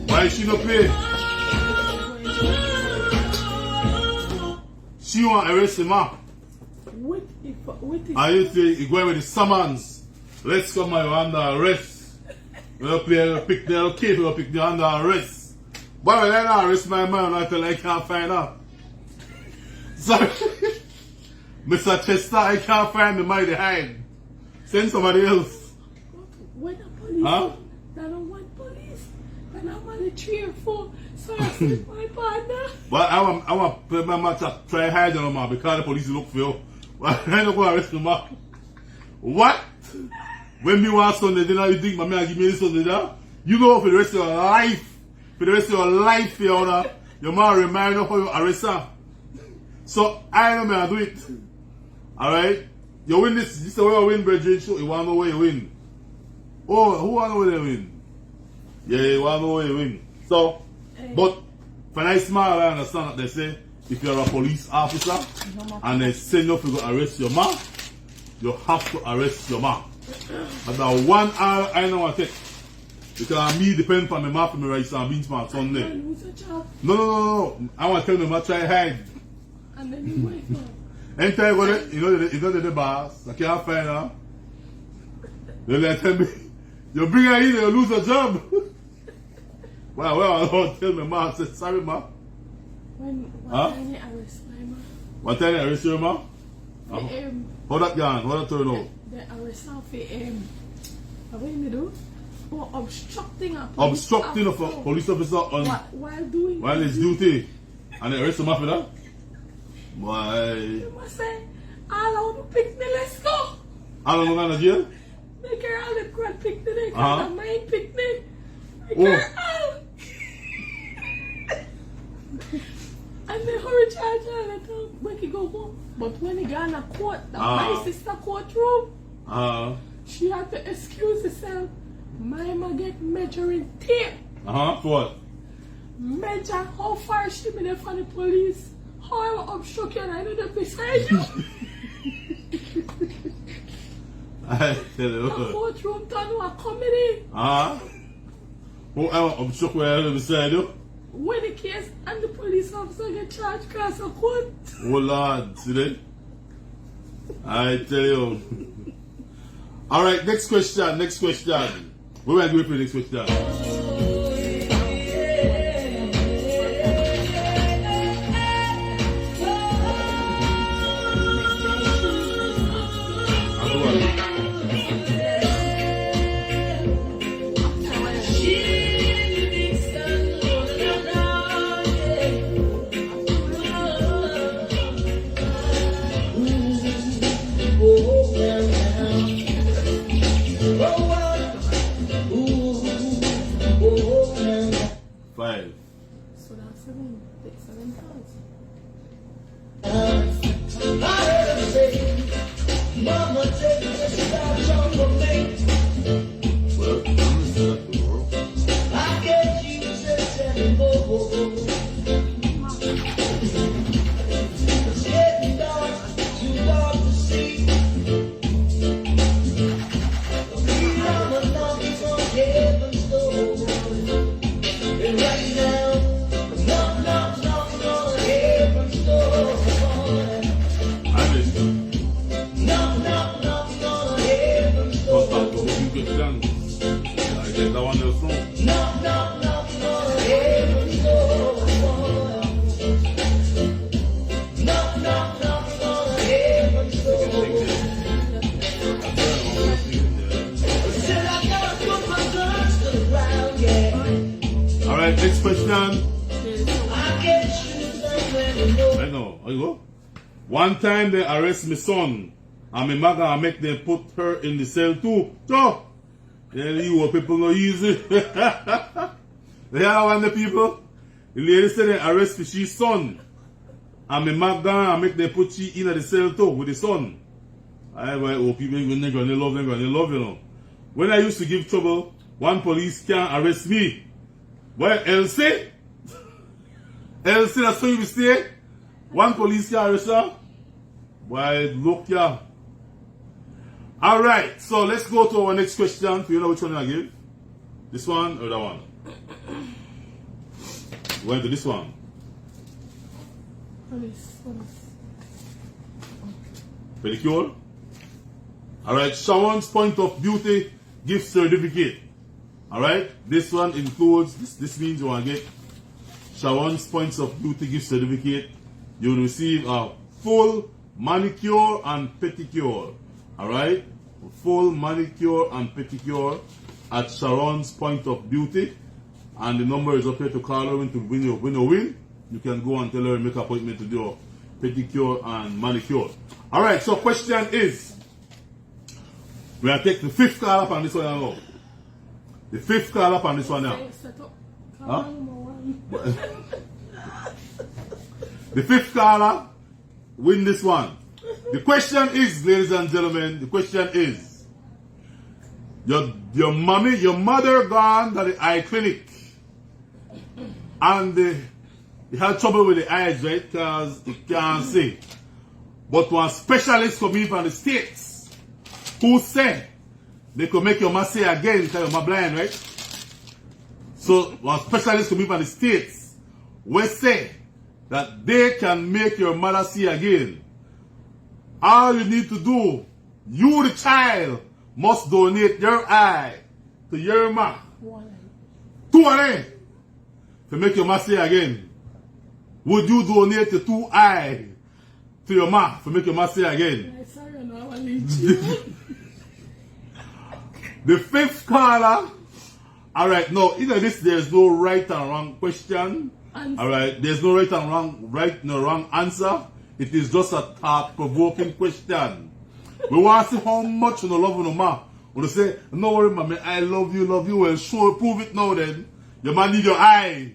Why she no pay? She want arrest him up. With it. And you say you going with the summons. Let's come and you're under arrest. We'll pick the case, we'll pick the under arrest. But when I arrest my man until I can't find out. Sorry. Mr. Chester, I can't find the money behind. Send somebody else. When the police, Huh? I don't want police. And I'm on the 3 or 4, so I sent my partner. But I want to play my match up, try hide on man because the police look for you. Why I don't go arrest him up? What? When me want Sunday dinner, you think my man give me this Sunday dinner? You know for the rest of your life, your man remind you how you arrest her. So I know me I do it. Alright? You win this is the way you win, brethren. So you want to know where you win. Oh, who want to know where they win? Yeah, you want to know where you win. So, but when I smile, I understand that they say if you're a police officer and they send you to go arrest your man, you have to arrest your man. And that 1 hour I know what I take. Because me depend on my mouth for my rice and beans for Sunday. Lose a job. No. I want to tell them I try hide. And then you wait for Anytime you go there, you know the boss. I can't find her. They like tell me, you bring her in, you lose a job. Well, I don't tell my mom, I said, sorry, ma. When Huh? time you arrest my man, What time you arrest your ma? the How that gone? How that turn out? the arrest of the what do you do? For obstructing a Obstructing of a police officer on while doing while his duty. And they arrest him after that? Why? You must say, all out to pick me, let's go. How long are you in jail? Make her all the grand picnic, Uh-huh. my picnic. Make Oh. her all. And they hurry charge her and let her make it go home. But when he got in a court, my sister courtroom, she had to excuse herself. My mama get measuring tape. For what? Measure how far she been there from the police. How I will obstruct you and I know them beside you. I tell you. The courtroom done a comedy. Who I'm shocked where I beside you. When the case and the police officer get charged across the court. Oh Lord, see that? I tell you. Alright, next question. We will go for the next question. Five. So that's 7,000. Mama, take this out for me. Well, I get you to 7 more. It's getting dark, too dark to see. We are the numbers on heaven's door. And right now, knock on heaven's door. I mean, Knock on heaven's door. you get done. I get that one else wrong. Knock on heaven's door. Knock on heaven's door. Said I gotta put my guns to the ground, yeah. Alright, next question. I get you somewhere to know. I know. How you go? One time they arrest my son and my mother and make them put her in the cell too. So, Yeah, you people no easy. They are one the people. The lady said they arrest for she's son. And me map down and make them put she in the cell too with the son. I oh people when they gonna love, you know. When I used to give trouble, one police can't arrest me. Well, Elsie, that's what you say. One police can't arrest her. Why, look, yeah. Alright, so let's go to our next question. Do you know which one I give? This one or that one? Went to this one. Pedicure? Alright, Sharon's Point of Beauty gift certificate. Alright, this one includes, this means you want to get Sharon's Points of Beauty gift certificate. You will receive a full manicure and pedicure. Alright, full manicure and pedicure at Sharon's Point of Beauty. And the number is up here to call her to win your win. You can go and tell her and make an appointment to do a pedicure and manicure. Alright, so question is, we are taking the 5th call up on this one now. The 5th call up on this one now. Huh? The 5th caller win this one. The question is, ladies and gentlemen, the question is, your mother gone to the eye clinic and they had trouble with the eyes, right? Because they can't see. But one specialist come in from the States who said they could make your mother see again because your mother blind, right? So one specialist come in from the States will say that they can make your mother see again. All you need to do, you the child, must donate your eye to your mother. 2 of them to make your mother see again. Would you donate the 2 eyes to your mother to make your mother see again? The 5th caller. Alright, no, either this there's no right and wrong question. Alright, there's no right and wrong answer. It is just a thought-provoking question. We want to see how much you love your mom. When you say, no worry, mommy, I love you, well, sure, prove it now then. Your man need your eye.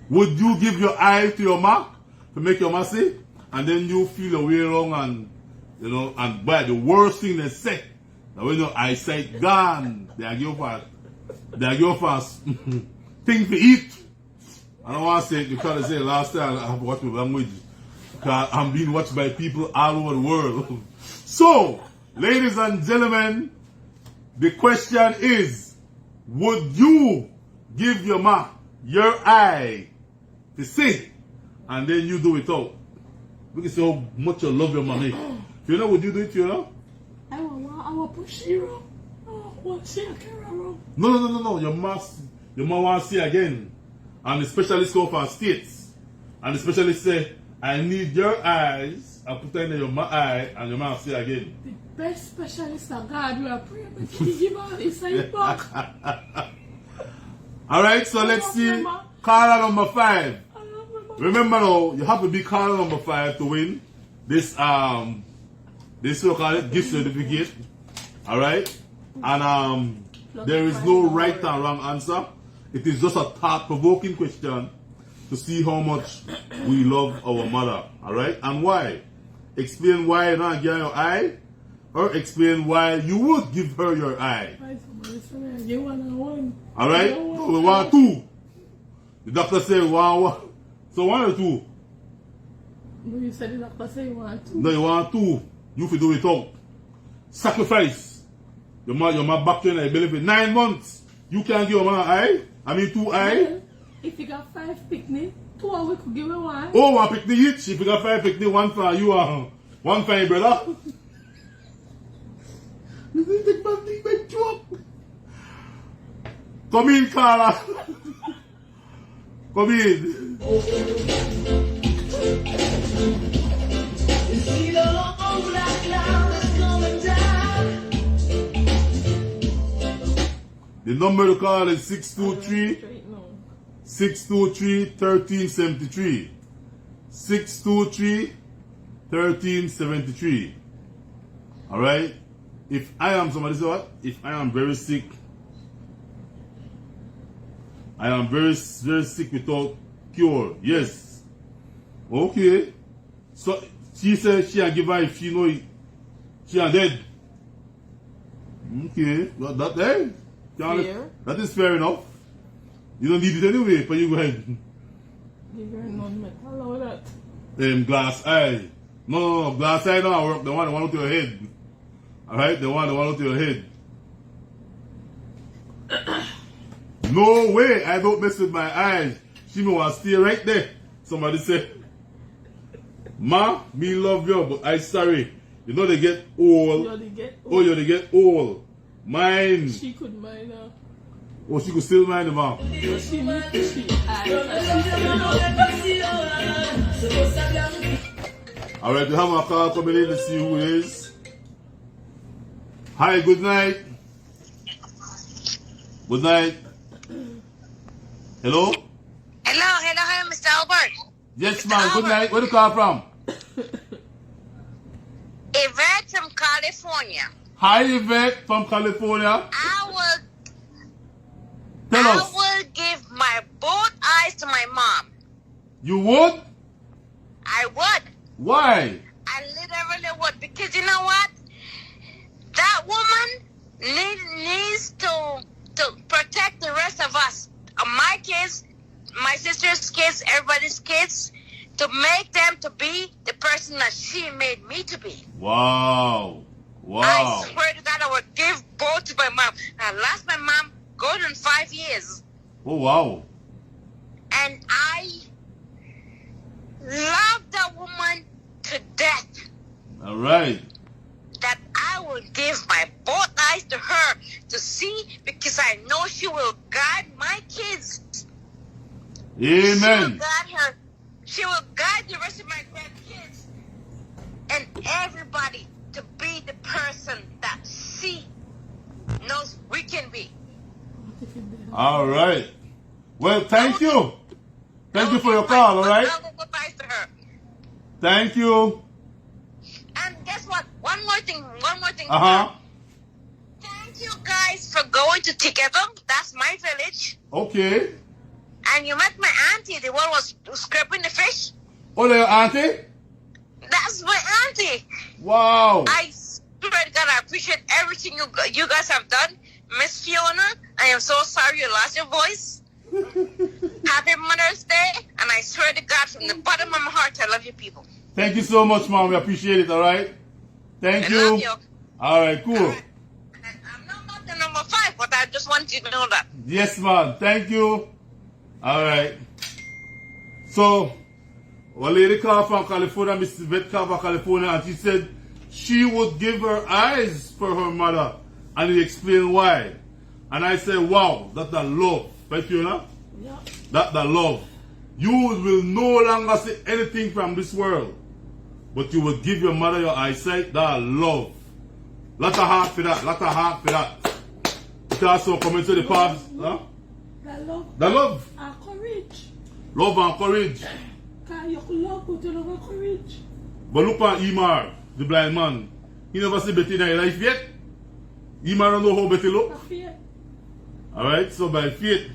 Would you give your eye to your mom to make your mom see? And then you feel your way wrong and, you know, and by the worst thing they say, that when your eyesight gone, they are giving for thing to eat. I don't want to say it because they say last time I have watched my language. Because I'm being watched by people all over the world. So, ladies and gentlemen, the question is, would you give your mom your eye to see? And then you do it out. Look at how much you love your mommy. Fiona, would you do it, Fiona? I want to push you. I want to see a camera. No. Your mom wants to see again. And the specialist go for States. And the specialist say, I need your eyes. I put in your eye and your mom see again. The best specialist of God will pray, but he give her inside back. Alright, so let's see. Caller number 5. Remember now, you have to be caller number 5 to win this so-called gift certificate. Alright? And there is no right and wrong answer. It is just a thought-provoking question to see how much we love our mother. Alright? And why? Explain why you're not giving your eye, or explain why you would give her your eye. Alright? So we want 2. The doctor said we want 1. So 1 or 2? No, you said the doctor said you want 2. No, you want 2. You can do it out. Sacrifice. Your mother back to your belly for 9 months. You can't give your mother an eye. I mean 2 eyes. Well, if you got 5 picnic, 2 we could give you 1. Oh, 1 picnic each. If you got 5 picnic, 1 for you and 1 for your brother. Come in, Carla. Come in. You see the whole black cloud is coming down. The number to call is 623-1373. 623-1373. Alright? if I am, somebody say what? If I am very sick, I am very sick without cure. Yes. Okay. So she said she a give her if she know it. She a dead. Okay. Well, that that is fair enough. You don't need it anyway, but you go ahead. Give her non-metal or that. Glass eye. No. Glass eye don't work. The one out to your head. Alright? The one out to your head. No way. I don't mess with my eyes. She may want to stay right there. Somebody say, Ma, me love you, but I sorry. You know they get old. Oh, you they get old. Mine. She could mind her. Oh, she could still mind the mom. She need to see Alright, we have a call coming in to see who it is. Hi, good night. Good night. Hello? Hello, Mr. Albert. Yes, ma'am. Good night. Where do you call from? Yvette from California. Hi, Yvette from California. I Tell us. will give my both eyes to my mom. You would? I would. Why? I literally would. Because you know what? That woman needs to protect the rest of us. My kids, my sister's kids, everybody's kids, to make them to be the person that she made me to be. Wow. I swear to God, I would give both to my mom. I lost my mom going on 5 years. Oh, wow. And I love that woman to death. All right. That I will give my both eyes to her to see, because I know she will guide my kids. Amen. She will guide her. She will guide the rest of my grandkids and everybody to be the person that she knows we can be. All right. Well, thank you. Thank you for your call, all right? I'll go goodbye to her. Thank you. And guess what? One more thing. Uh-huh. Thank you guys for going to Together. That's my village. Okay. And you met my auntie, the one was scraping the fish. Oh, there, auntie? That's my auntie. Wow. I swear to God, I appreciate everything you guys have done. Miss Fiona, I am so sorry you lost your voice. Happy Mother's Day. And I swear to God, from the bottom of my heart, I love you people. Thank you so much, Mom. We appreciate it, all right? Thank I you. love you. All right, cool. All right. I'm not the number 5, but I just want you to know that. Yes, ma'am. Thank you. All right. So, a lady called from California, Mrs. Vet called from California, and she said she would give her eyes for her mother, and he explained why. And I said, wow, that's the love. Right, Fiona? Yeah. That's the love. You will no longer see anything from this world, but you will give your mother your eyesight. That love. Lot of heart for that. Lot of heart for that. It also comes to the past. Huh? That love. The love. And courage. Love and courage. Because you love, but you don't have courage. But look at Imar, the blind man. He never see Betty in his life yet. Imar don't know how Betty look. Alright, so by faith.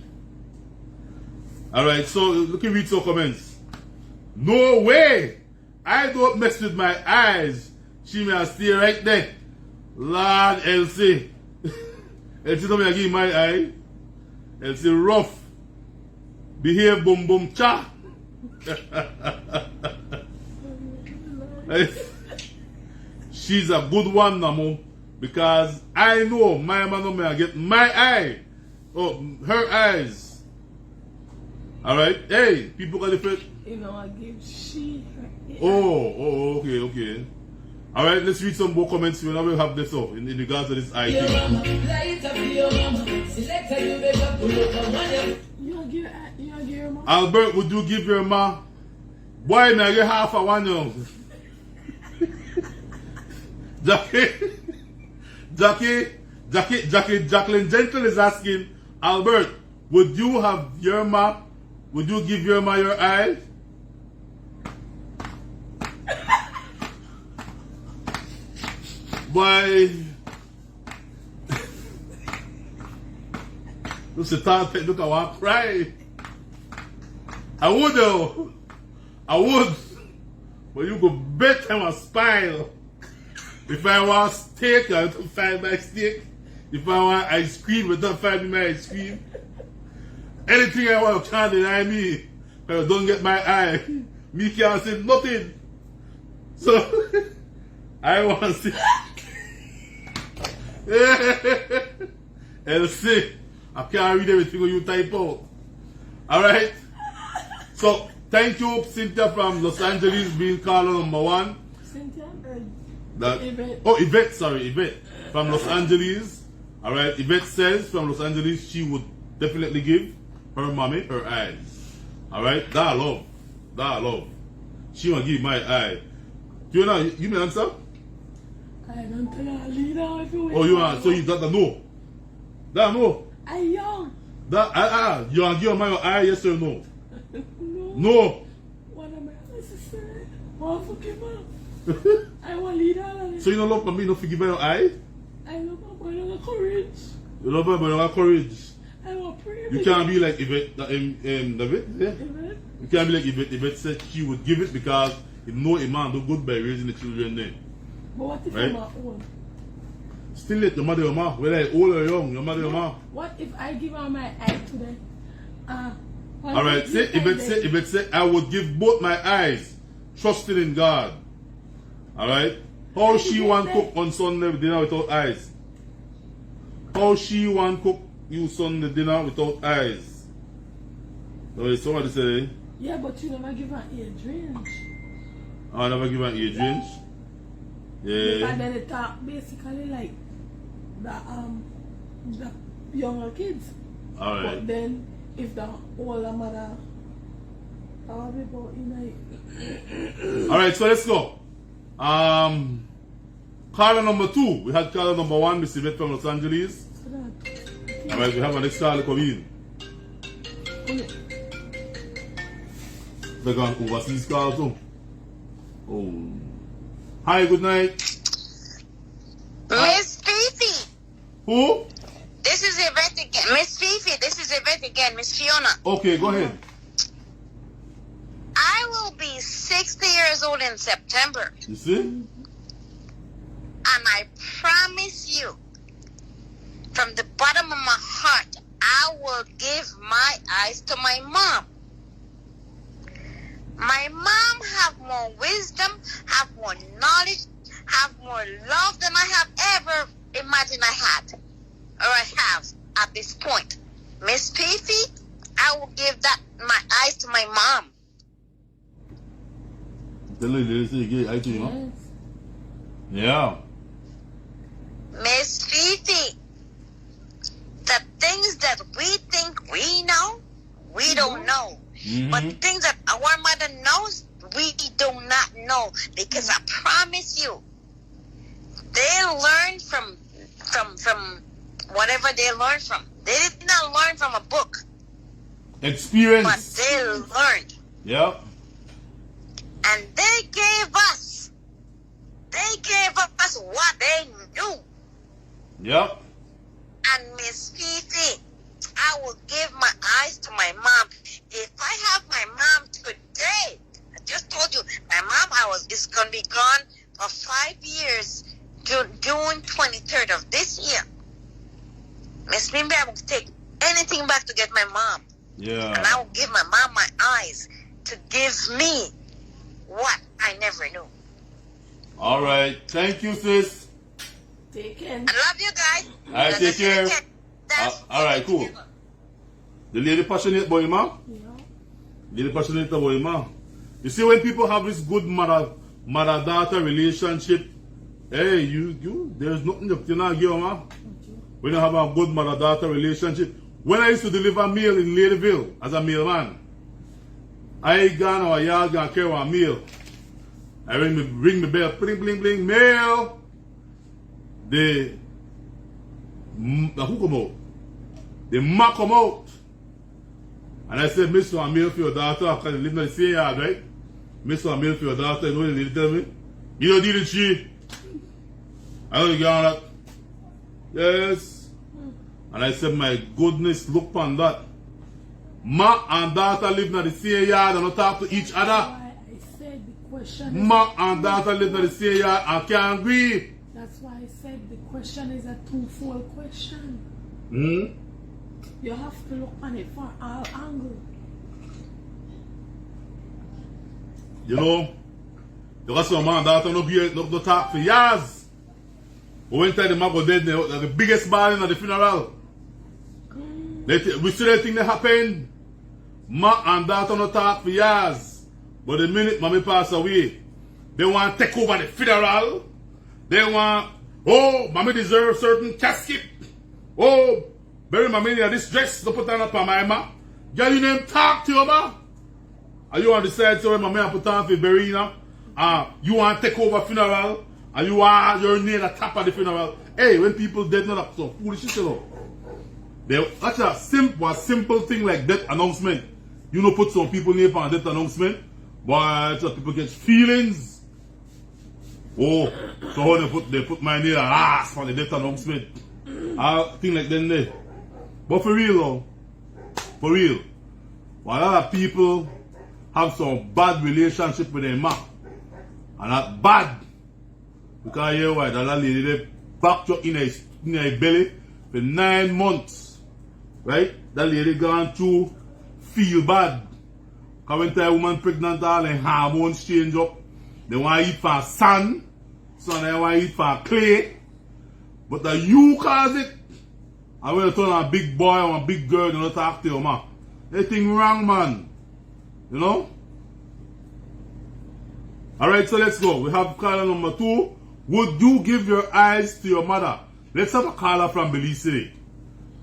Alright, so look at read some comments. No way! I don't mess with my eyes. She may stay right there. Lord Elsie. Elsie told me I give my eye. Elsie rough. Behave boom boom cha. She's a good one, Namo. Because I know my man may get my eye. Oh, her eyes. Alright? Hey, people got different. You know, I give she her. Oh, okay. Alright, let's read some more comments. We will have this up in regards to this eye thing. You give your mom? Albert, would you give your ma? Boy, may I get half a one, you know? Jacqueline Gentle is asking, Albert, would you have your ma? Would you give your ma your eye? Boy, You sit down, look, I want to cry. I would though. I would. But you go bet him a smile. If I want steak, I don't find my steak. If I want ice cream, I don't find my ice cream. Anything I want, can't deny me. But I don't get my eye. Me can't say nothing. So, I want to see. And see, I can't read everything you type out. Alright? So, thank you, Cynthia from Los Angeles, being caller number 1. Cynthia? Yvette. Oh, Yvette, sorry, Yvette from Los Angeles. Alright, Yvette says from Los Angeles she would definitely give her mommy her eyes. Alright, that love. That love. She will give my eye. Do you know, you may answer? I don't tell her, leader, if you Oh, you want, so you got the no? That no? I young. That, you want to give her my eye, yes or no? No. No. What am I necessary? Want to forgive her? I want leader. So you don't love me, not forgive her your eye? I love her, but I don't have courage. You love her, but you don't have courage. I want prayer. You can't be like Yvette, David, yeah? Amen. You can't be like Yvette. Yvette said she would give it because you know a man do good by raising the children then. But what if Right? I'm old? Still let your mother your mom, whether you're old or young, your mother your mom. What if I give her my eye today? Alright, say Yvette said, I would give both my eyes, trusting in God. Alright? How she want cook on Sunday dinner without eyes? How she want cook you Sunday dinner without eyes? So somebody say, Yeah, but you never give her age range. I never give her age range. Because Yeah. then they talk basically like the younger kids. Alright. But then if the older mother I'll be about in Alright, so let's go. Caller number 2. We had caller number 1, Miss Yvette from Los Angeles. Alright, we have our next caller coming in. They're going overseas call too. Oh. Hi, good night. Miss Fifi. Who? This is Yvette again. Miss Fifi, this is Yvette again. Miss Fiona. Okay, go ahead. I will be 60 years old in September. You see? And I promise you, from the bottom of my heart, I will give my eyes to my mom. My mom have more wisdom, have more knowledge, have more love than I have ever imagined I had. Or I have at this point. Miss Fifi, I will give my eyes to my mom. Tell the lady say you get eye to you, huh? Yeah. Miss Fifi, the things that we think we know, we don't know. But the things that our mother knows, we do not know. Because I promise you, they learn from whatever they learn from. They did not learn from a book, Experience. but they learned. Yeah. And they gave us what they knew. Yep. And Miss Fifi, I will give my eyes to my mom. If I have my mom today, I just told you, my mom is gonna be gone for 5 years, June 23rd of this year. Miss Fifi, I will take anything back to get my mom. Yeah. And I will give my mom my eyes to give me what I never knew. All right. Thank you, sis. Take care. I love you guys. All right, take care. All right, cool. The lady passionate boy, ma. Yeah. Lady passionate boy, ma. You see, when people have this good mother-daughter relationship, hey, there's nothing you not give, ma. When you have a good mother-daughter relationship. When I used to deliver mail in Ladyville as a mailman, I gone or y'all gonna carry a mail. I ring my bell, bling bling bling, mail. The who come out? The ma come out. And I said, Miss, a mail for your daughter, because you live in the same yard, right? Miss, a mail for your daughter, you know what they tell me? You don't need it, she. I don't get on that. Yes. And I said, my goodness, look on that. Ma and daughter live in the same yard and not talk to each other. I said the question is Ma and daughter live in the same yard and can't agree. that's why I said the question is a twofold question. Hmm? You have to look on it from all angles. You know, you got some man and daughter no talk for years. But when time the man go dead, the biggest ball in the funeral. We see that thing that happened. Ma and daughter no talk for years. But the minute mommy pass away, they want to take over the funeral. They want, oh, mommy deserves certain casket. Oh, bury mommy in this dress, don't put on up on my ma. Girl, you name talk to your ma. And you want to decide so when mommy and put on for bury, you know? You want to take over funeral. And you want your name at the top of the funeral. Hey, when people dead, not up, so foolish shit, you know. That's a simple thing like death announcement. You know, put some people name on death announcement, but people get feelings. Oh, so they put my name last for the death announcement. Thing like that there. But for real though, for real, a lot of people have some bad relationship with their mom. And that bad. Because you know why that lady they backed up in her belly for 9 months. Right? That lady gone through feel bad. Because when a woman pregnant, all her hormones change up. They want to eat for sand. So they want to eat for clay. But that you cause it. And when you turn on a big boy or a big girl, you don't talk to your man. Anything wrong, man. You know? Alright, so let's go. We have caller number 2. Would you give your eyes to your mother? Let's have a caller from Belize City.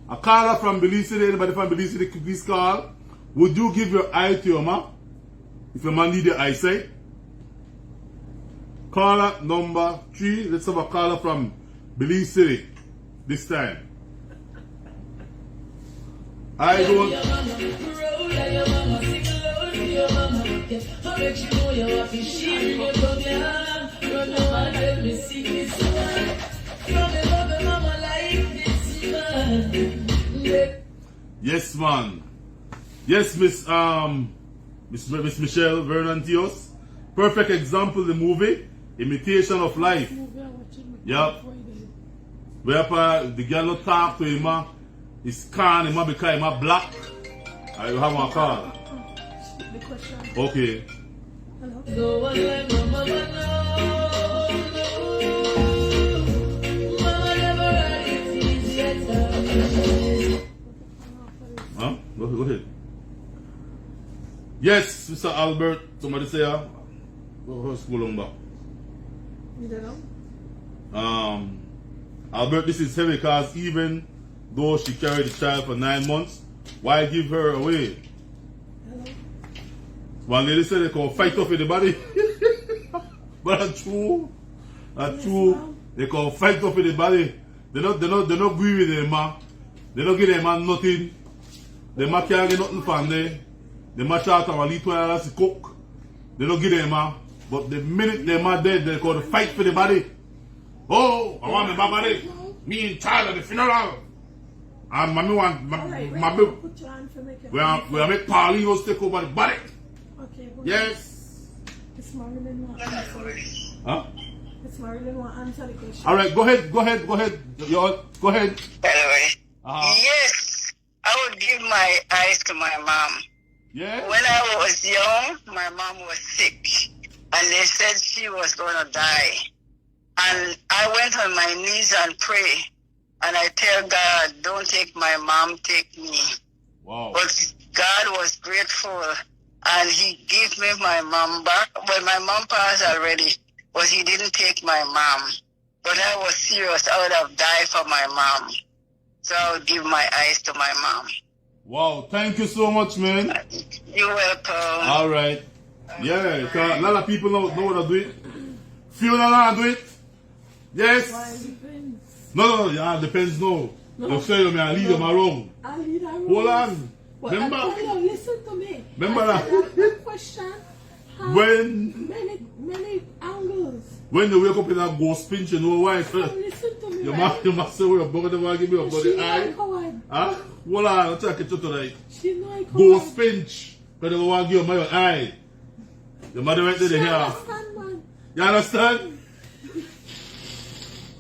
A caller from Belize City. Anybody from Belize City, please call. Would you give your eye to your mom? If your man need your eyesight. Caller number 3. Let's have a caller from Belize City. This time. I don't. Yes, man. Yes, Miss Michelle Vernon Tios. Perfect example, the movie Imitation of Life. Yep. Where the girl not talk to him, he's calm, him because him black. I have my call. Okay. Hello. Huh? Go ahead. Yes, Mr. Albert. Somebody say go school number. You don't know? Albert, this is heavy because even though she carried the child for 9 months, why give her away? Hello. One lady said they can fight off with the body. But that's true. That's true. They can fight off with the body. They not agree with them, man. They don't give them man nothing. They man can't get nothing from there. They man shout our little $20 to cook. They don't give them man. But the minute they man dead, they go to fight for the body. Oh, I want my body. Me in charge of the funeral. And mommy want mommy. We make Paulinos take over the body. Okay. Yes. It's Marilyn want to answer. Huh? It's Marilyn want to answer the question. All right, go ahead. Go ahead. Go ahead. Hello. Yes, I would give my eyes to my mom. Yeah. When I was young, my mom was sick, and they said she was going to die. And I went on my knees and pray, and I tell God, don't take my mom, take me. Wow. But God was grateful, and He gave me my mom back. Well, my mom passed already, but He didn't take my mom. But I was serious. I would have died for my mom. So I would give my eyes to my mom. Wow, thank you so much, man. You're welcome. All right. Yeah, because a lot of people know how to do it. Few know how to do it. Yes. Why it depends. No, yeah, depends, no. You say you may lead them wrong. I lead her wrong. Hold on. But Remember? I tell you, listen to me. Remember I that? said that question has When many angles. you wake up in that ghost pinch, you know why? Listen to me. Your must say your brother want to give me a body She eye. like coward. Huh? Hold on, I'll check it tonight. She like Go coward. spinch. But they want to give you my eye. Your mother went to the She hair. understand, man. You understand?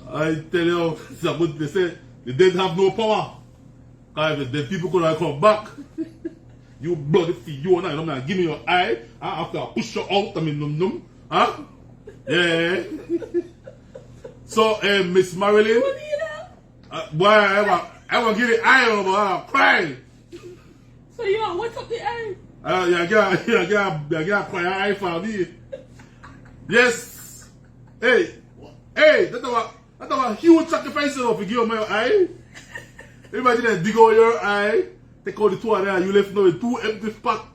I tell you, it's a good, they say the dead have no power. Because if the dead people could have come back, you bloody feet, you and I, don't give me your eye. After I push you out, I mean, num. Huh? Yeah. So, Miss Marilyn, boy, I want to give the eye over, I'm crying. So you want what's up the eye? You got cry eye for me. Yes. Hey, that's a huge sacrifice if you give me your eye. Everybody that dig out your eye, take out the two of them, you left now with two empty spots.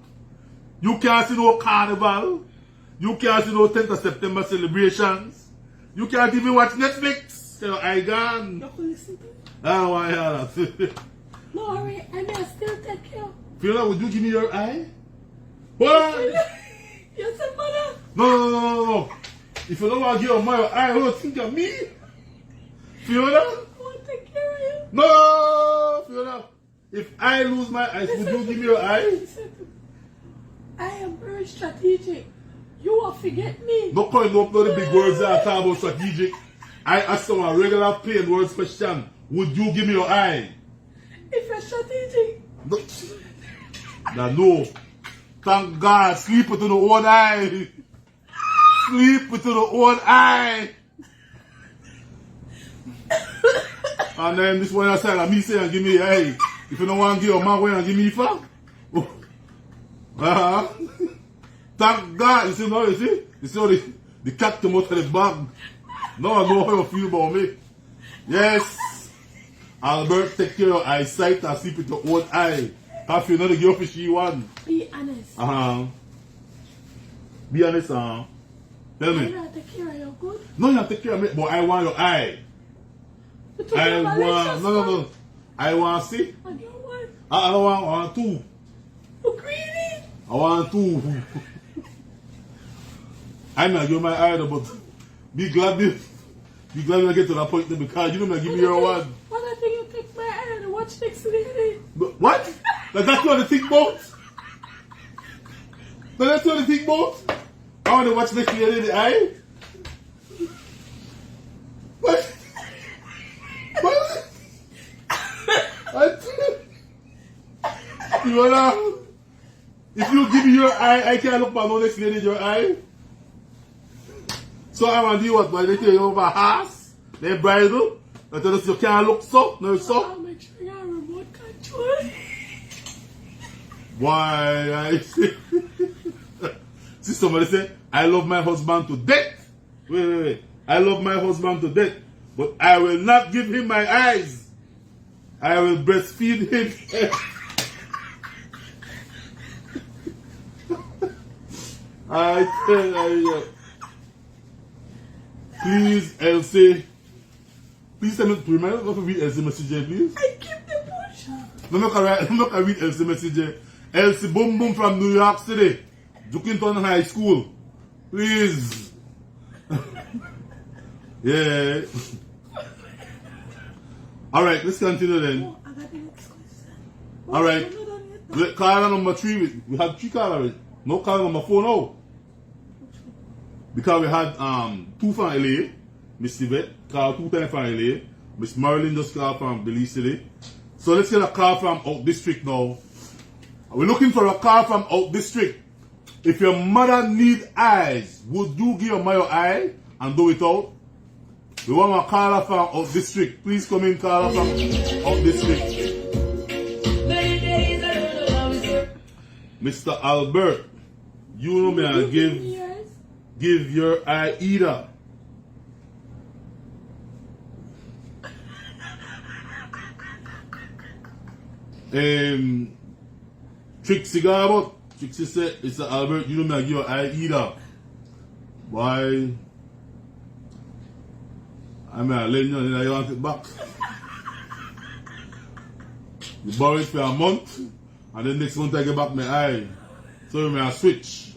You can't see no carnival. You can't see no 10th of September celebrations. You can't even watch Netflix. Your eye gone. You can listen to it. Ah, why that? No worry, I may still take care. Fiona, would you give me your eye? What? You said mother. No. If you don't want to give my eye, you don't think of me. Fiona? I want to take care of you. No, Fiona. If I lose my eyes, would you give me your eye? Listen to me. I am very strategic. You will forget me. No point no the big words that I talk about strategic. I ask you a regular plain words question. Would you give me your eye? If you're strategic. No. Now, no. Thank God. Sleep with the one eye. Sleep with the one eye. And then this one I said, me say, give me, hey, if you don't want to give your man, why give me for? Thank God. You see, no, you see how the cat came out of the bag. Now I know how you feel about me. Yes. Albert, take care of your eyesight and sleep with your own eye. If you're not the girl for she one. Be honest. Be honest, Tell me. I don't take care of you, good? No, you have to take care of me, but I want your eye. I want, no. I want to see. I don't want. I don't want, I want two. You greedy? I want two. I'm not giving my eye, but be glad when I get to that point because you know me give me your one. What I think you take my eye and watch next lady? What? That's what the think about? That's what the think about? I want to watch next lady in the eye? What? What? You wanna? If you give me your eye, I can't look my no next lady in your eye. So I want to do what? They tell you over house, they bridle, they tell us you can't look so, no so. I'll make sure you have remote control. Why I see somebody say, I love my husband to death. Wait. I love my husband to death, but I will not give him my eyes. I will breastfeed him. I tell you. Please, Elsie. Please tell me, remind me not to read Elsie message, please. I keep the push. I'm not gonna read Elsie message. Elsie Boom Boom from New York City, Jukington High School. Please. Yeah. Alright, let's continue then. Oh, I got the next question. Alright. Caller number 3. We had 3 callers. No caller number 4 now. Because we had 2 from LA, Miss Yvette, called 2 times from LA. Miss Marilyn just called from Belize City. So let's get a call from out district now. We're looking for a call from out district. If your mother need eyes, would you give your mother your eye and do it out? We want a caller from out district. Please come in, caller from out district. Mr. Albert, you know me and give your eye either. Trixie got about. Trixie said, Mr. Albert, you know me and give your eye either. Why? I mean, I let you know that you want it back. You borrow it for a month, and then next month I get back my eye. So you may switch.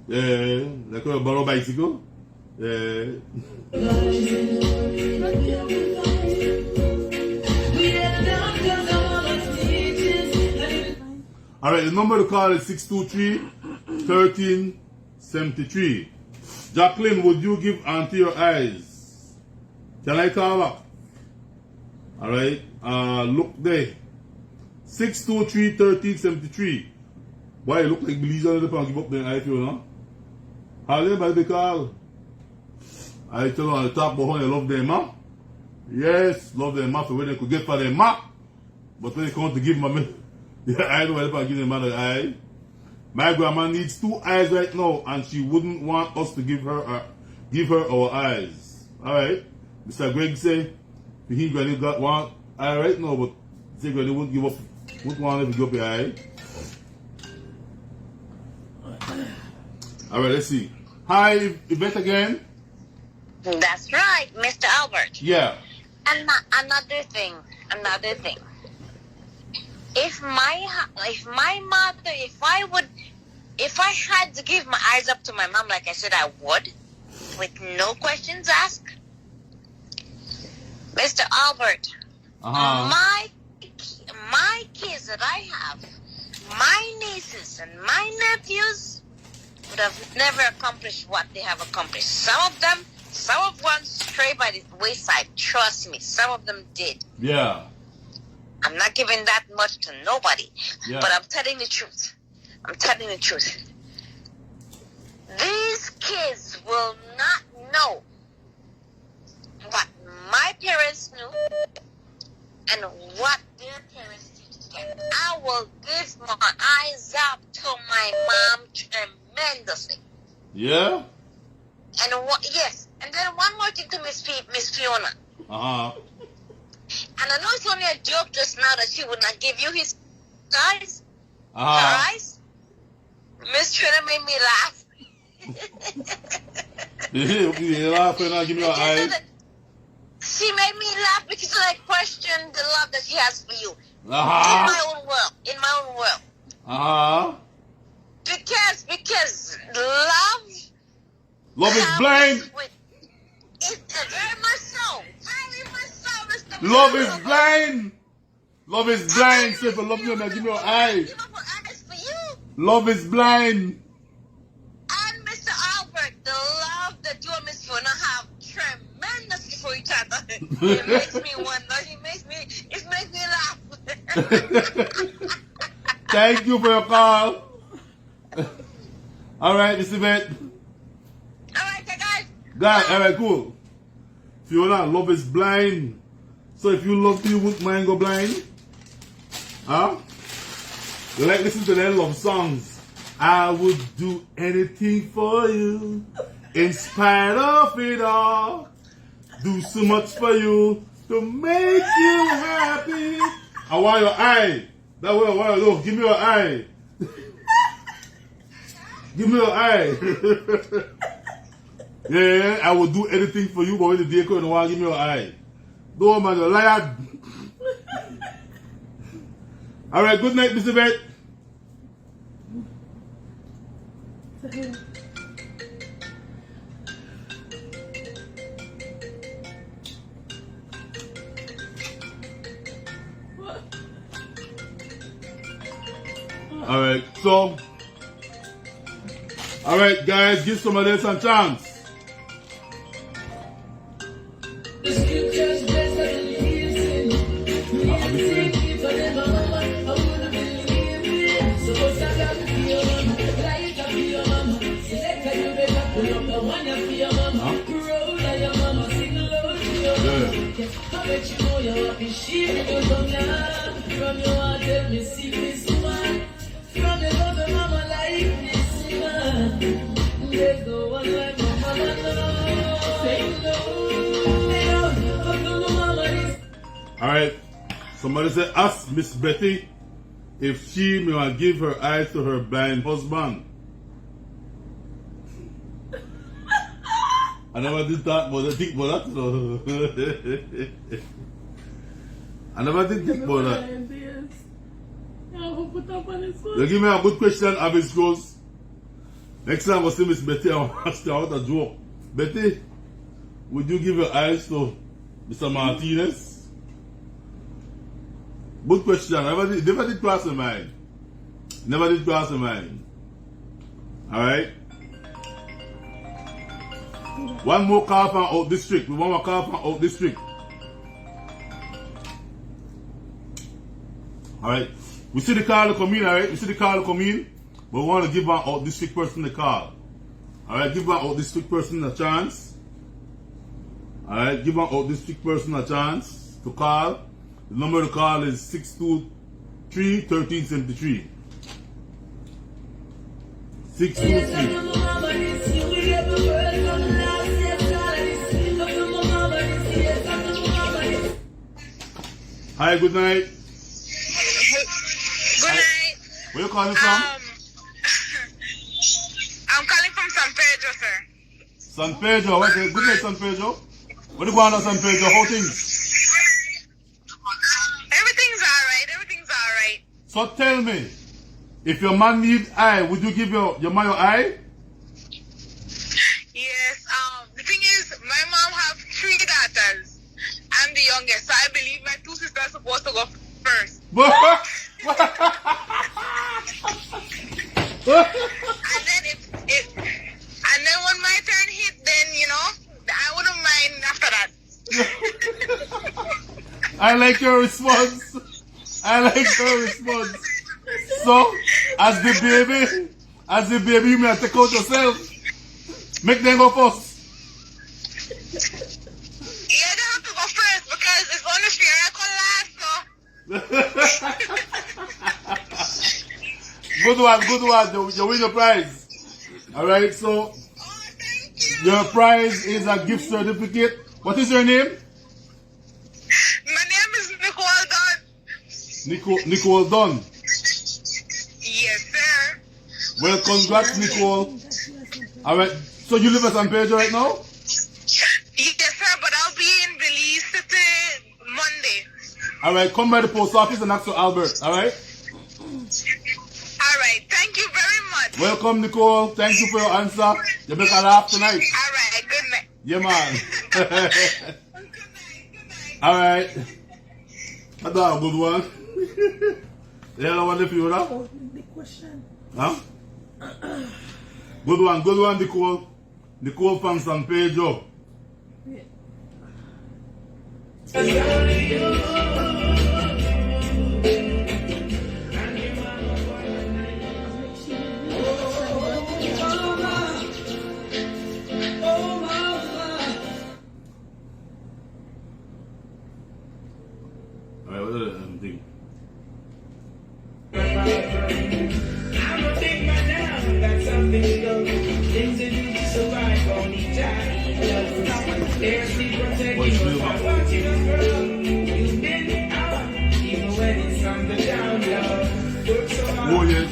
Yeah, like a borrow bicycle. Yeah. We are doctors, our teachers. Alright, the number to call is 623-1373. Jacqueline, would you give Auntie your eyes? Can I call back? Alright, look there. 623-1373. Why, you look like Belize on the pan, give up the eye, you know? How they by the call? I tell you on the top, but I love them, huh? Yes, love them, huh? For where they could get for them, huh? But when they come to give my yeah, I don't know if I give them another eye. My grandma needs 2 eyes right now, and she wouldn't want us to give her our eyes. Alright? Mr. Greg say he granny got 1 eye right now, but say granny wouldn't want to give up the eye. Alright, let's see. Hi, Yvette again. That's right, Mr. Albert. Yeah. And another thing. If I had to give my eyes up to my mom, like I said I would, with no questions asked, Mr. Albert, my kids that I have, my nieces and my nephews would have never accomplished what they have accomplished. Some of them stray by the wayside. Trust me, some of them did. Yeah. I'm not giving that much to nobody, Yeah. but I'm telling the truth. These kids will not know what my parents knew and what their parents did. I will give my eyes up to my mom tremendously. Yeah? And yes, and then one more thing to Miss Fiona. And I know it's only a joke just now that she would not give you his eyes. Her eyes. Miss Trina made me laugh. You laugh when I give me your eyes? She made me laugh because I questioned the love that she has for you. In my own world. Because love is blind. Very much so. Very much so, Mr. Love is blind. Love is blind. Say, if I love you, man, give me your eyes. Give up eyes for you. Love is blind. And Mr. Albert, the love that you and Miss Fiona have tremendously for each other. It makes me wonder. It makes me laugh. Thank you for your call. All right, Mr. Bet. All right, guys. All right, cool. Fiona, love is blind. So if you love me, you wouldn't mind go blind? Huh? You like listen to their love songs. I would do anything for you. In spite of it all. Do so much for you to make you happy. I want your eye. That way I want to look. Give me your eye. Give me your eye. Yeah, I will do anything for you, but when the day comes, I want to give me your eye. No, man, you're a liar. All right, good night, Mr. Bet. All right, so, all right, guys, give somebody else a chance. The scriptures bless and listen. Forever, mama, I wanna believe it. So what's up, for your mama? Light up for your mama. Select how you better pull up the one up for your mama. Roll like your mama, sing low to your mama. I bet you know you're happy. She will come down. From your heart, let me see this one. From your love, mama, like this man. There's no one like my mama, no. Say no. All right. Somebody said, ask Miss Betty if she may give her eyes to her blind husband. I never did that, but I think about that. I never did think about that. You give me a good question, Abby Scrolls. Next time I see Miss Betty, I want to start a joke. Betty, would you give your eyes to Mr. Martinez? Good question. Never did cross my mind. Never did cross my mind. Alright? One more call from out district. We want one more call from out district. Alright? We see the call come in, alright? We see the call come in. But we want to give one out district person the call. Alright? Give one out district person a chance. Alright? Give one out district person a chance to call. The number to call is 623-1373. 623. Hi, good night. Good night. Where you calling from? I'm calling from San Pedro, sir. San Pedro. What? Good night, San Pedro. What do you want on San Pedro? How things? Everything's alright. Everything's alright. So tell me, if your man need eye, would you give your man your eye? Yes. The thing is, my mom have 3 daughters. I'm the youngest, so I believe my 2 sisters are supposed to go first. And then and then when my turn hit, then I wouldn't mind after that. I like your response. I like your response. So, as the baby, you may take out yourself. Make them go first. Yeah, they have to go first because it's only fair I can last, so. Good one. You win the prize. Alright, so Oh, thank you. your prize is a gift certificate. What is your name? My name is Nicole Dunn. Nicole Dunn. Yes, sir. Well, congrats, Nicole. Alright, so you live at San Pedro right now? Yes, sir, but I'll be in Belize City Monday. Alright, come by the post office and ask for Albert. Alright? Alright, thank you very much. Welcome, Nicole. Thank you for your answer. You make a laugh tonight. Alright, good night. Yeah, man. Good night. Alright. That's a good one. You know what if you know? Oh, big question. Huh? Good one, Nicole. Nicole from San Pedro. Yeah. Alright, what is the thing? I'm a big man now, got something to go. Things to do to survive on each eye. There's the protecting us by watching us grow. You've been out, even when it's on the down low. Work so hard, Oh, yes.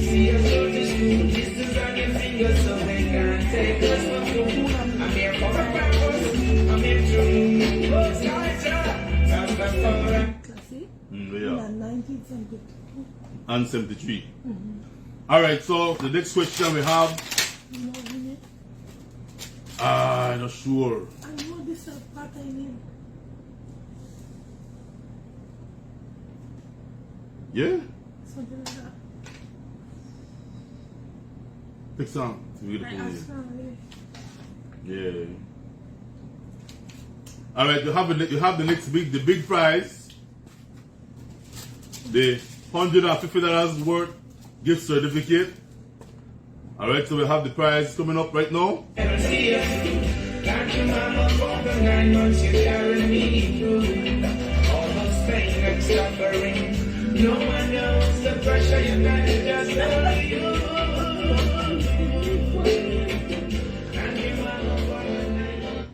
see us go to school. Distance on your fingers so they can't take us from home. I'm here for a purpose, I'm here to start up. Classic. Yeah. 1972. And 73. Alright, so the next question we have. I'm not sure. I know this is pattern. Yeah? Something like that. Pick some. I asked her. Yeah. Alright, you have the next the big prize. The $150 worth gift certificate. Alright, so we have the prize coming up right now. Thank you, mama, for the 9 months you carried me through. All those pain and suffering. No one knows the pressure you got to just love you. Thank you, mama, for the 9 months.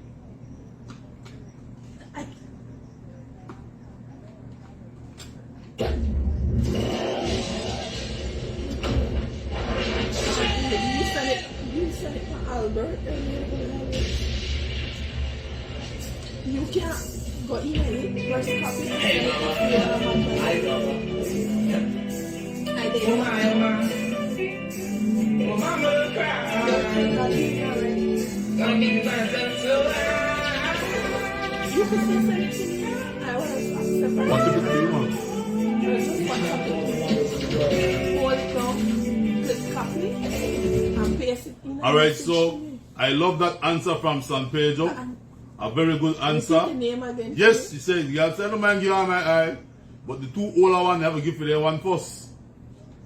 You said it for Albert earlier. You can't go email it. First copy. Hey, mama. I love her. I did. Oh, my, oh, my. Oh, mama, cry. Gonna give you Alright, so I love that answer from San Pedro. A very good answer. The name again, Yes, he said, girl, say no man give her my eye. But the two older one have a gift for their one first.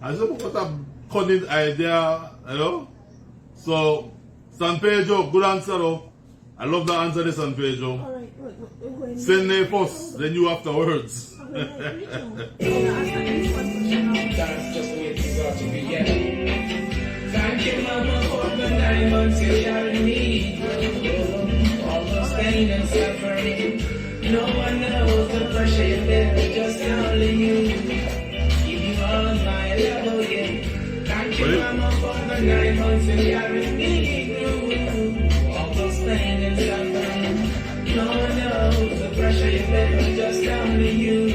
I said, what a cunning idea, you know? So, San Pedro, good answer though. I love that answer, there, San Pedro. Alright, Send name first, then you afterwards. That's just the way things ought to be, yeah. Thank you, Mama, for the 9 months you carried me through. All those pain and suffering. No one knows the pressure you bear, just only you. Give you all my love, yeah. Thank you, Mama, for the 9 months you carried me through. All those pain and suffering. No one knows the pressure you bear, just only you.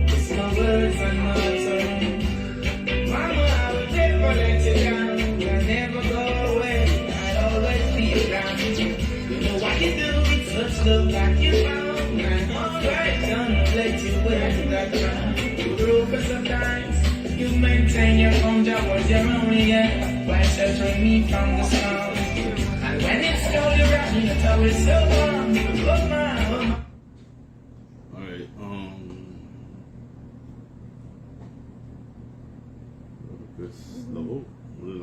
It's my words and my song. Mama, I will never let you down. I'll never go away. I'll always be around. You know what you do, it's such love like you found. I'm alright, gonna let you wear that crown. You grew for sometimes. You maintain your own job was your own, yeah. While sheltering me from the storm. And when it's cold around, you know it's so warm. Oh my. Alright, Chris, level. What is it?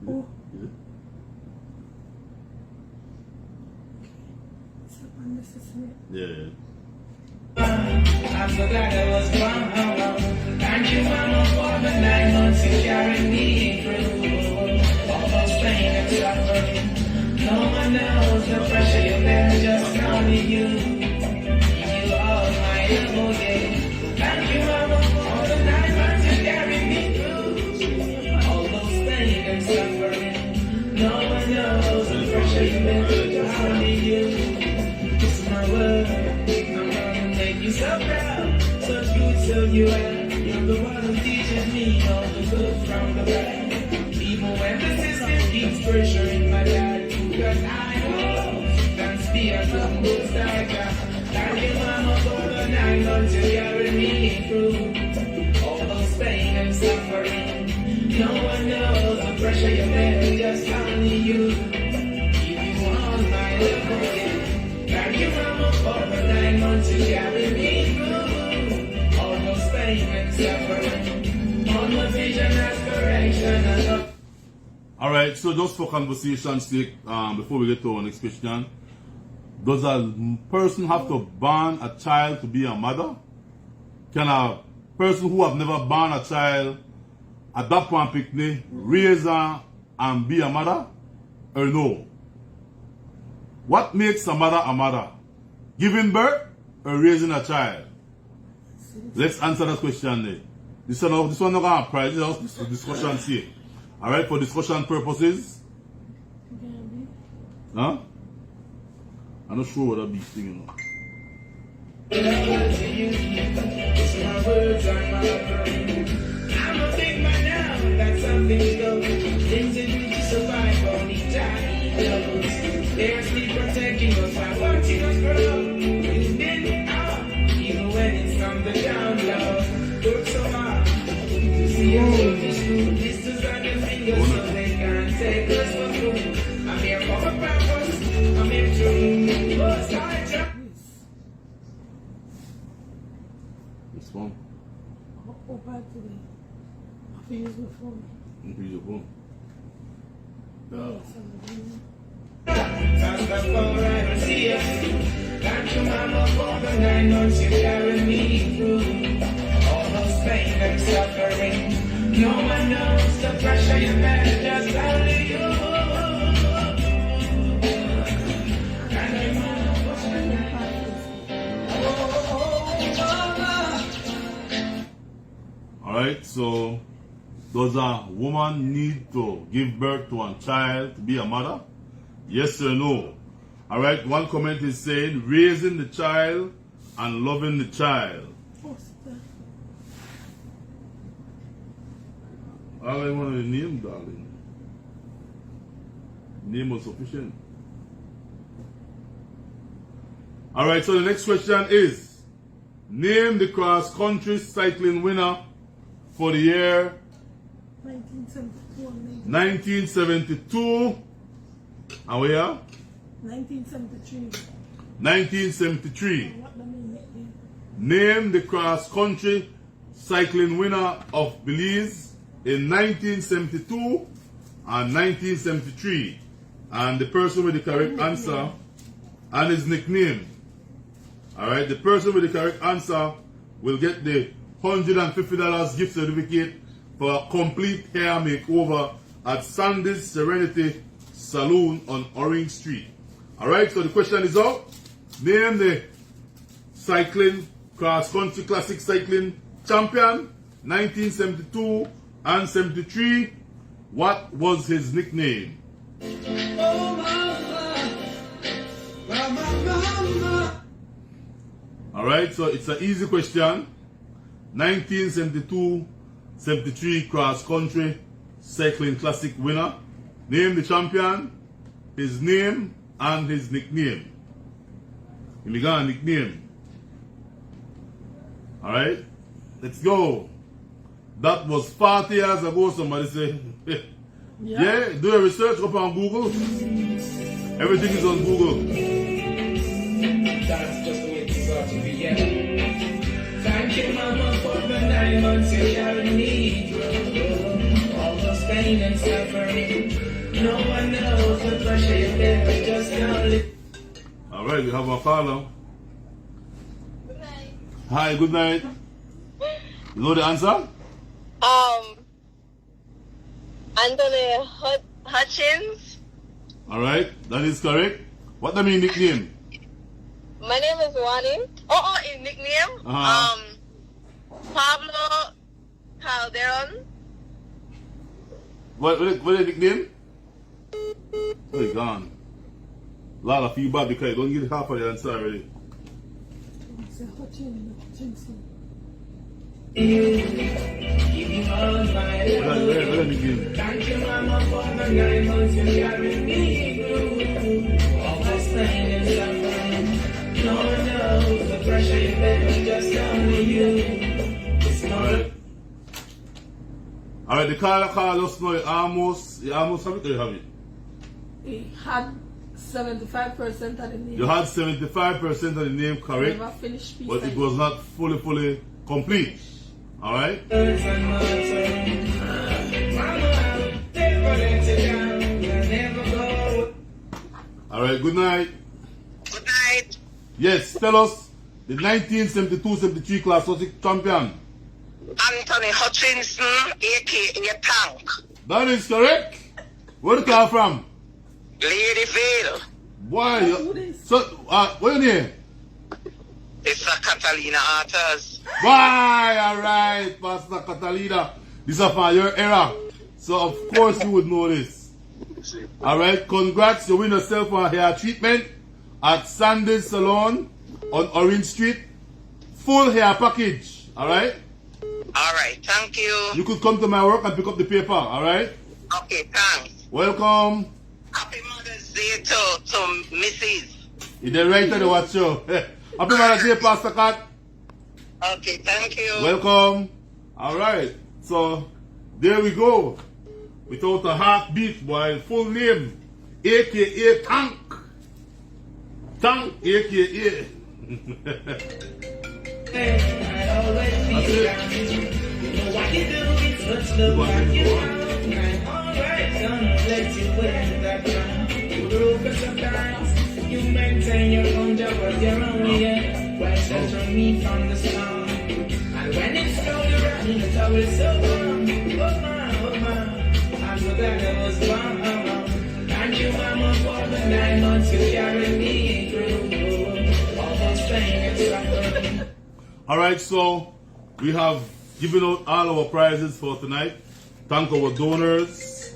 Oh. Is it? It's unnecessary. Yeah. I'm so glad I was born. Thank you, Mama, for the 9 months you carried me through. All those pain and suffering. No one knows the pressure you bear, just only you. You are my love, yeah. Thank you, Mama, for the 9 months you carried me through. All those pain and suffering. No one knows the pressure you bear, just only you. It's my word. You so proud, such good, so you are. You're the one who teaches me all the good from the bad. Even when the system keeps pressuring my dad, because I know that's the good starter. Thank you, Mama, for the 9 months you carried me through. All those pain and suffering. No one knows the pressure you bear, just only you. Give you all my love, yeah. Thank you, Mama, for the 9 months you carried me through. All those pain and suffering. All my vision, aspiration, and love. Alright, so just for conversation's sake, before we get to our next question, does a person have to born a child to be a mother? Can a person who have never born a child adopt one picnic, raise her, and be a mother? Or no? What makes a mother a mother? Giving birth or raising a child? Let's answer that question there. This one not going to prize, this is for discussion's sake. Alright, for discussion purposes. Huh? I'm not sure what that big thing, you know. It's my words on my brain. I'm a big man now, that's something to go. Things that need to survive on these tiny levels. They're still protecting us and watching us grow. We've been out, even when it's from the down low. Work so hard to see us go to school. Blisters on your fingers so they can't take us for food. I'm here for a purpose, I'm here to what's our job? This one? Oh, bad today. I have to use my phone. You use your phone. That's the phone I don't see us. Thank you, Mama, for the 9 months you carried me through. All those pain and suffering. No one knows the pressure you bear, just only you. Thank you, Mama, for the 9 months. Alright, so does a woman need to give birth to a child to be a mother? Yes or no? Alright, one comment is saying raising the child and loving the child. All I want is a name, darling. Name was sufficient. Alright, so the next question is name the cross-country cycling winner for the year 1972. 1972. And where? 1973. 1973. What the name? Name the cross-country cycling winner of Belize in 1972 and 1973. And the person with the correct answer and his nickname. Alright, the person with the correct answer will get the $150 gift certificate for a complete hair makeover at Sandy's Serenity Saloon on Orange Street. Alright, so the question is out. Name the cycling, cross-country classic cycling champion, 1972 and 73. What was his nickname? Oh, mama. Alright, so it's an easy question. 1972-73 cross-country cycling classic winner. Name the champion, his name, and his nickname. Give me a nickname. Alright, let's go. That was 40 years ago, somebody say. Yeah, do your research up on Google. Everything is on Google. That's just the way it's got to be, yeah. Thank you, mama, for the 9 months you carried me through. All the pain and suffering. No one knows the pressure you bear, just only. Alright, we have our caller. Good night. Hi, good night. You know the answer? Anthony Hutchins. Alright, that is correct. What do you mean nickname? My name is Wani. Oh, his nickname? Pablo Calderon. What is the nickname? Oh, it's gone. A lot of feedback because you don't get half of the answer already. It's a Hutchinson. Give you all my love. What is the nickname? Thank you, mama, for the 9 months you carried me through. All this pain and suffering. No one knows the pressure you bear, just only you. It's not. Alright, the caller called us now. You almost have it or you have it? He had 75% of the name. You had 75% of the name correct, Never finished piece. but it was not fully complete. Alright? Mama, never let you down. Never go. Alright, good night. Good night. Yes, tell us the 1972-73 class champion. Anthony Hutchinson, a.k.a. Tank. That is correct. Where did you come from? Ladyville. Boy, so, what your name? It's a Catalina Arthurs. Why, alright, Pastor Catalina. This is from your era. So, of course, you would know this. Alright, congrats. You win yourself a hair treatment at Sandy's Salon on Orange Street. Full hair package. Alright? Alright, thank you. You could come to my work and pick up the paper. Alright? Okay, thanks. Welcome. Happy Mother's Day to Mrs. You did right to the watch show. Happy Mother's Day, Pastor Cat. Okay, thank you. Welcome. Alright. So, there we go. Without a heartbeat, boy. Full name. A.K.A. Tank. Tank, A.K.A. I always be around you. You know what you do, it's what's the what you want. I'm alright, gonna let you wear that crown. You broke sometimes. You maintain your own job as your own, yeah. While sheltering me from the storm. And when it's cold, you're running the towel so warm. Oh my, I'm so glad I was born. Thank you, mama, for the 9 months you carried me through. All those pain and suffering. Alright, so we have given out all our prizes for tonight. Thank our donors.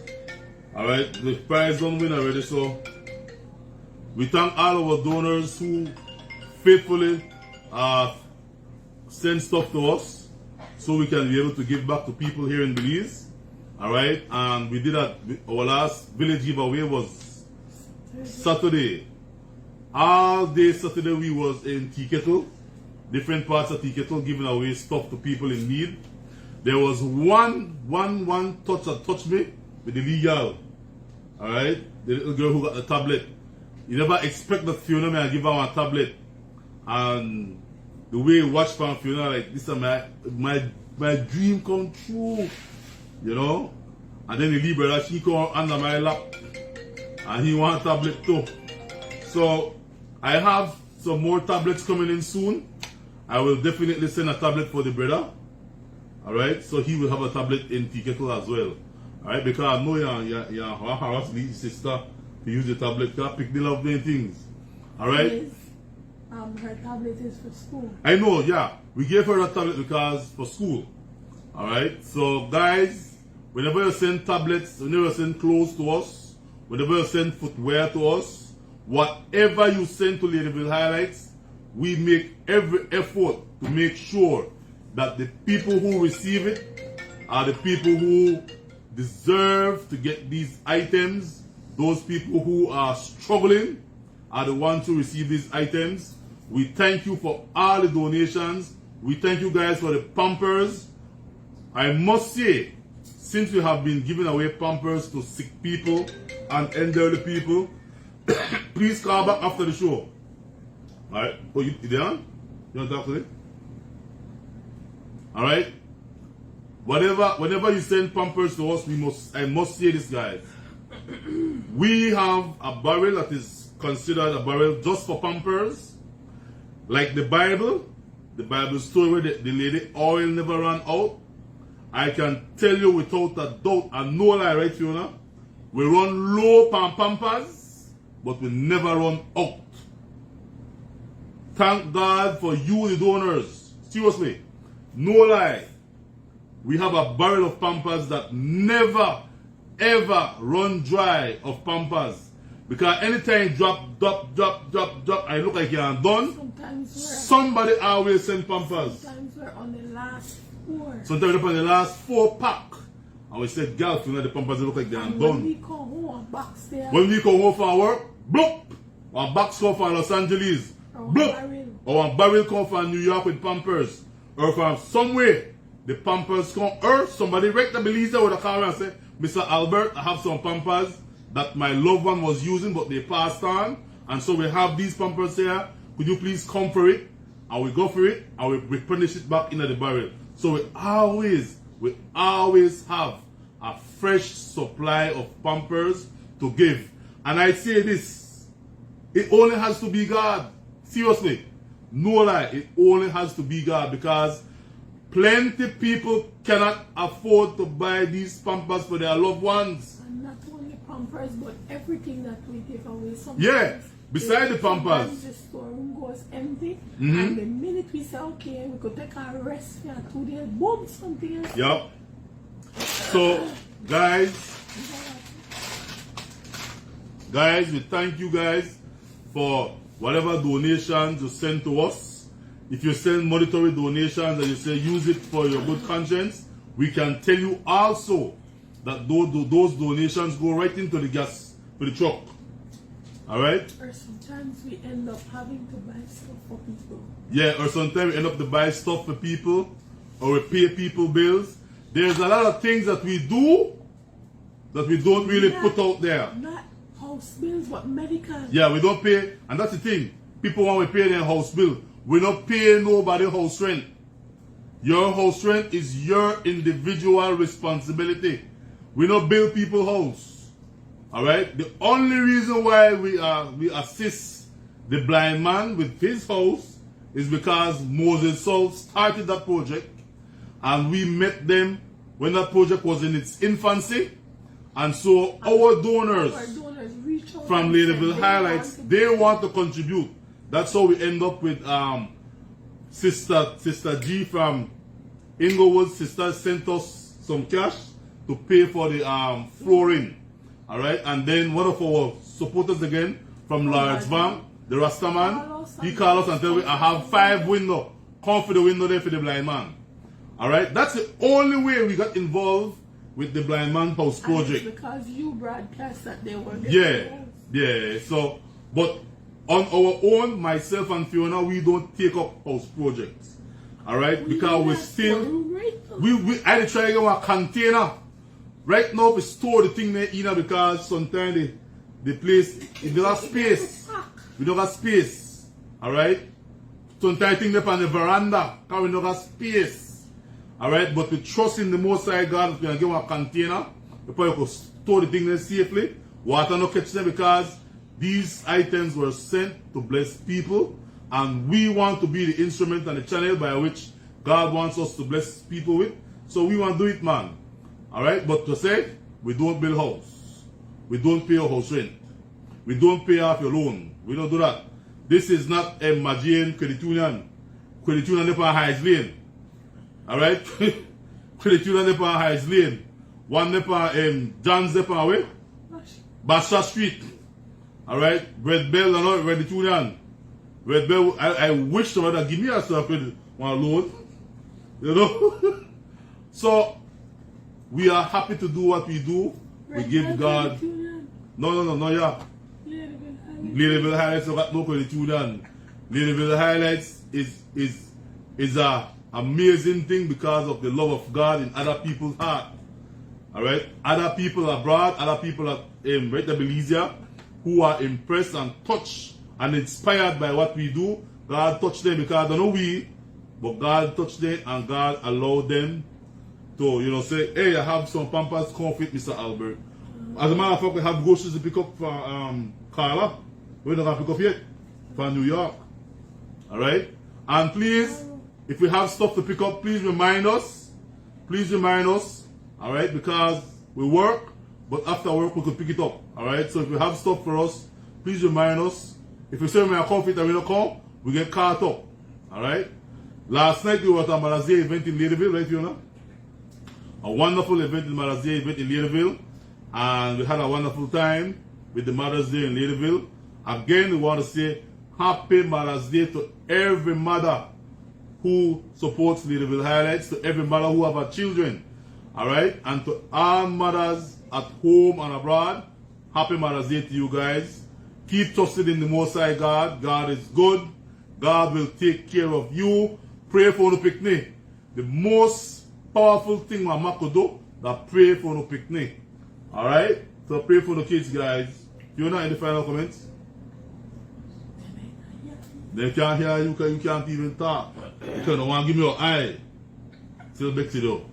Alright, the prize don't win already, so we thank all our donors who faithfully send stuff to us so we can be able to give back to people here in Belize. Alright, and we did that. Our last village giveaway was Saturday. All day Saturday we was in Tea Kettle, different parts of Tea Kettle, giving away stuff to people in need. There was one touch that touched me with the legal. Alright? The little girl who got the tablet. You never expect that Fiona may give her one tablet. And the way you watch from Fiona, like, this is my dream come true. You know? And then the little brother, she come under my lap. And he want a tablet too. So, I have some more tablets coming in soon. I will definitely send a tablet for the brother. Alright? So he will have a tablet in T-Kettle as well. Alright? Because I know you harass the sister to use the tablet to pick the lovely things. Alright? Yes. Her tablet is for school. I know, yeah. We gave her a tablet because for school. Alright? So guys, whenever you send tablets, whenever you send clothes to us, whenever you send footwear to us, whatever you send to Ladyville Highlights, we make every effort to make sure that the people who receive it are the people who deserve to get these items. Those people who are struggling are the ones who receive these items. We thank you for all the donations. We thank you guys for the Pampers. I must say, since we have been giving away Pampers to sick people and elderly people, please call back after the show. Alright? Oh, you there? You want to talk to it? Alright? Whenever you send Pampers to us, I must say this, guys. We have a barrel that is considered a barrel just for Pampers. Like the Bible story where the lady oil never ran out. I can tell you without a doubt, and no lie, right, Fiona? We run low on Pampers, but we never run out. Thank God for you, the donors. Seriously, no lie. We have a barrel of Pampers that never, ever run dry of Pampers. Because anytime drop, I look like you're done. Somebody always send Pampers. Sometimes we're on the last 4. Sometimes we're on the last 4 pack. And we said, girl, you know the Pampers look like they're done. When we come home, box there. When we come home from work, bloop! One box come from Los Angeles. Bloop! Or one barrel come from New York with Pampers. Or from somewhere, the Pampers come. Or somebody wrecked the Belize with a car and say, Mr. Albert, I have some Pampers that my loved one was using, but they passed on. And so we have these Pampers here. Could you please come for it? And we go for it, and we replenish it back into the barrel. So we always have a fresh supply of Pampers to give. And I say this, it only has to be God. Seriously, no lie, it only has to be God, because plenty people cannot afford to buy these Pampers for their loved ones. And not only Pampers, but everything that we give away. Sometimes yeah, beside the Pampers. The storeroom goes empty, and the minute we say, okay, we could take a rest for 2 days, boom, something else. Yep. So, guys, we thank you guys for whatever donations you send to us. If you send monetary donations and you say use it for your good conscience, we can tell you also that those donations go right into the gas for the truck. Alright? Or sometimes we end up having to buy stuff for people. Yeah, or sometimes we end up to buy stuff for people, or we pay people bills. There's a lot of things that we do that we don't really put out there. Not house bills, but medical. Yeah, we don't pay, and that's the thing. People want to pay their house bill. We don't pay nobody house rent. Your house rent is your individual responsibility. We don't build people's house. Alright? The only reason why we assist the blind man with his house is because Moses Saul started that project, and we met them when that project was in its infancy. And so our donors from Ladyville Highlights, they want to contribute. That's how we end up with Sister G from Inglewood. Sister sent us some cash to pay for the flooring. Alright, and then one of our supporters again from Large Bank, the Rastaman, he called us and told me, I have 5 windows. Come for the window there for the blind man. Alright, that's the only way we got involved with the blind man house project. Because you broadcast that they were yeah. So, but on our own, myself and Fiona, we don't take up house projects. Alright? Because we still, I try to get a container. Right now, we store the thing there in because sometimes the place, it don't have space. We don't have space. Alright? Sometimes things up on the veranda because we don't have space. Alright? But we trust in the Most High God that we can give a container. We probably can store the thing there safely. Water no catch them because these items were sent to bless people. And we want to be the instrument and the channel by which God wants us to bless people with. So we want to do it, man. Alright? But to say, we don't build house. We don't pay your house rent. We don't pay off your loan. We don't do that. This is not a Magian credit union. Credit union up on Highs Lane. Alright? Credit union up on Highs Lane. One up on John's up on way. Basha Street. Alright? Red Bell and all Credit Union. Red Bell, I wish somebody would give me a credit one loan. You know? So, we are happy to do what we do. We give God. No, yeah. Ladyville Highlights have got no credit union. Ladyville Highlights is a amazing thing because of the love of God in other people's heart. Alright? Other people abroad, other people at right there, Belize, who are impressed and touched and inspired by what we do. God touched them because I don't know we, but God touched them and God allowed them to, you know, say, hey, I have some Pampers confit, Mr. Albert. As a matter of fact, we have groceries to pick up for Carla. We're not going to pick up yet for New York. Alright? And please, if we have stuff to pick up, please remind us. Please remind us. Alright? Because we work, but after work we could pick it up. Alright? So if you have stuff for us, please remind us. If you say we are confit and we don't come, we get caught up. Alright? Last night we were at a Mother's Day event in Ladyville, right, Fiona? A wonderful event in Mother's Day event in Ladyville. And we had a wonderful time with the Mother's Day in Ladyville. Again, we want to say Happy Mother's Day to every mother who supports Ladyville Highlights, to every mother who have her children. Alright? And to all mothers at home and abroad, Happy Mother's Day to you guys. Keep trusting in the Most High God. God is good. God will take care of you. Pray for the picnic. The most powerful thing Mama could do, that pray for the picnic. Alright? So pray for the kids, guys. You're not in the final comments? They can't hear you, you can't even talk. You don't want to give me your eye. Still Bexy though.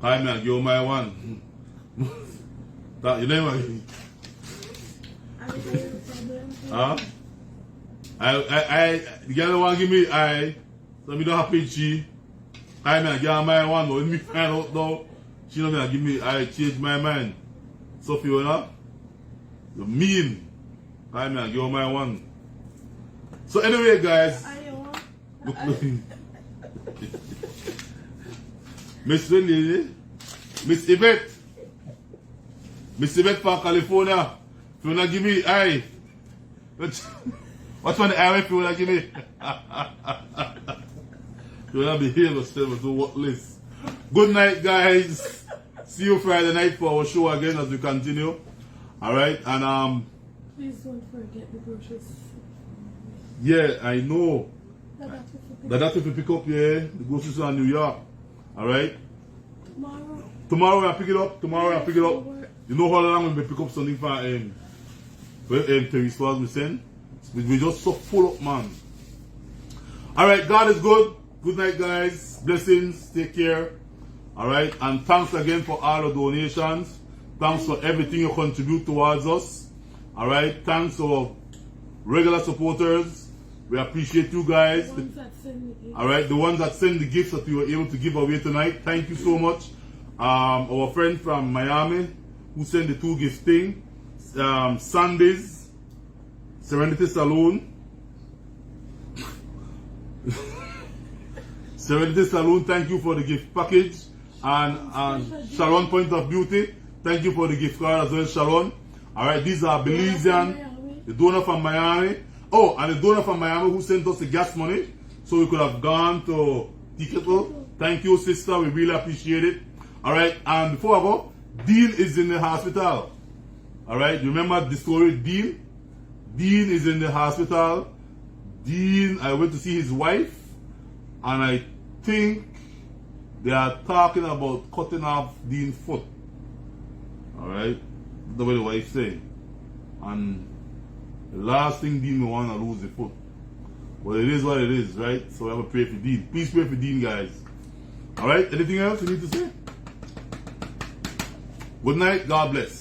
I man, give you my one. That you never. Huh? The girl don't want to give me eye. So me don't have pitchy. I man, give her my one, but when me find out now, she don't want to give me eye, change my mind. So Fiona, you're mean. I man, give her my one. So anyway, guys, Miss Wendy, Miss Yvette from California, if you wanna give me eye, what's on the eye if you wanna give me? You wanna behave yourself with the work list. Good night, guys. See you Friday night for our show again as we continue. Alright, and please don't forget the groceries. yeah, I know. That's if you pick up, yeah. The groceries are in New York. Alright? Tomorrow I pick it up. You know how long we pick up something for Terry's Falls we send? We just so full up, man. Alright, God is good. Good night, guys. Blessings. Take care. Alright? And thanks again for all the donations. Thanks for everything you contribute towards us. Alright? Thanks to our regular supporters. We appreciate you guys. Alright, the ones that send the gifts that we were able to give away tonight. Thank you so much. Our friend from Miami who sent the 2 gift thing. Sundays, Serenity Saloon. Serenity Saloon, thank you for the gift package. And Sharon Point of Beauty, thank you for the gift card as well, Sharon. Alright, these are Belizean, the donor from Miami. Oh, and the donor from Miami who sent us the gas money so we could have gone to Ticketable. Thank you, sister. We really appreciate it. Alright, and before I go, Dean is in the hospital. Alright, remember the story, Dean? Dean is in the hospital. Dean, I went to see his wife. And I think they are talking about cutting off Dean's foot. Alright? The way the wife saying. And the last thing Dean will want to lose the foot. But it is what it is, right? So we have to pray for Dean. Please pray for Dean, guys. Alright? Anything else you need to say? Good night. God bless.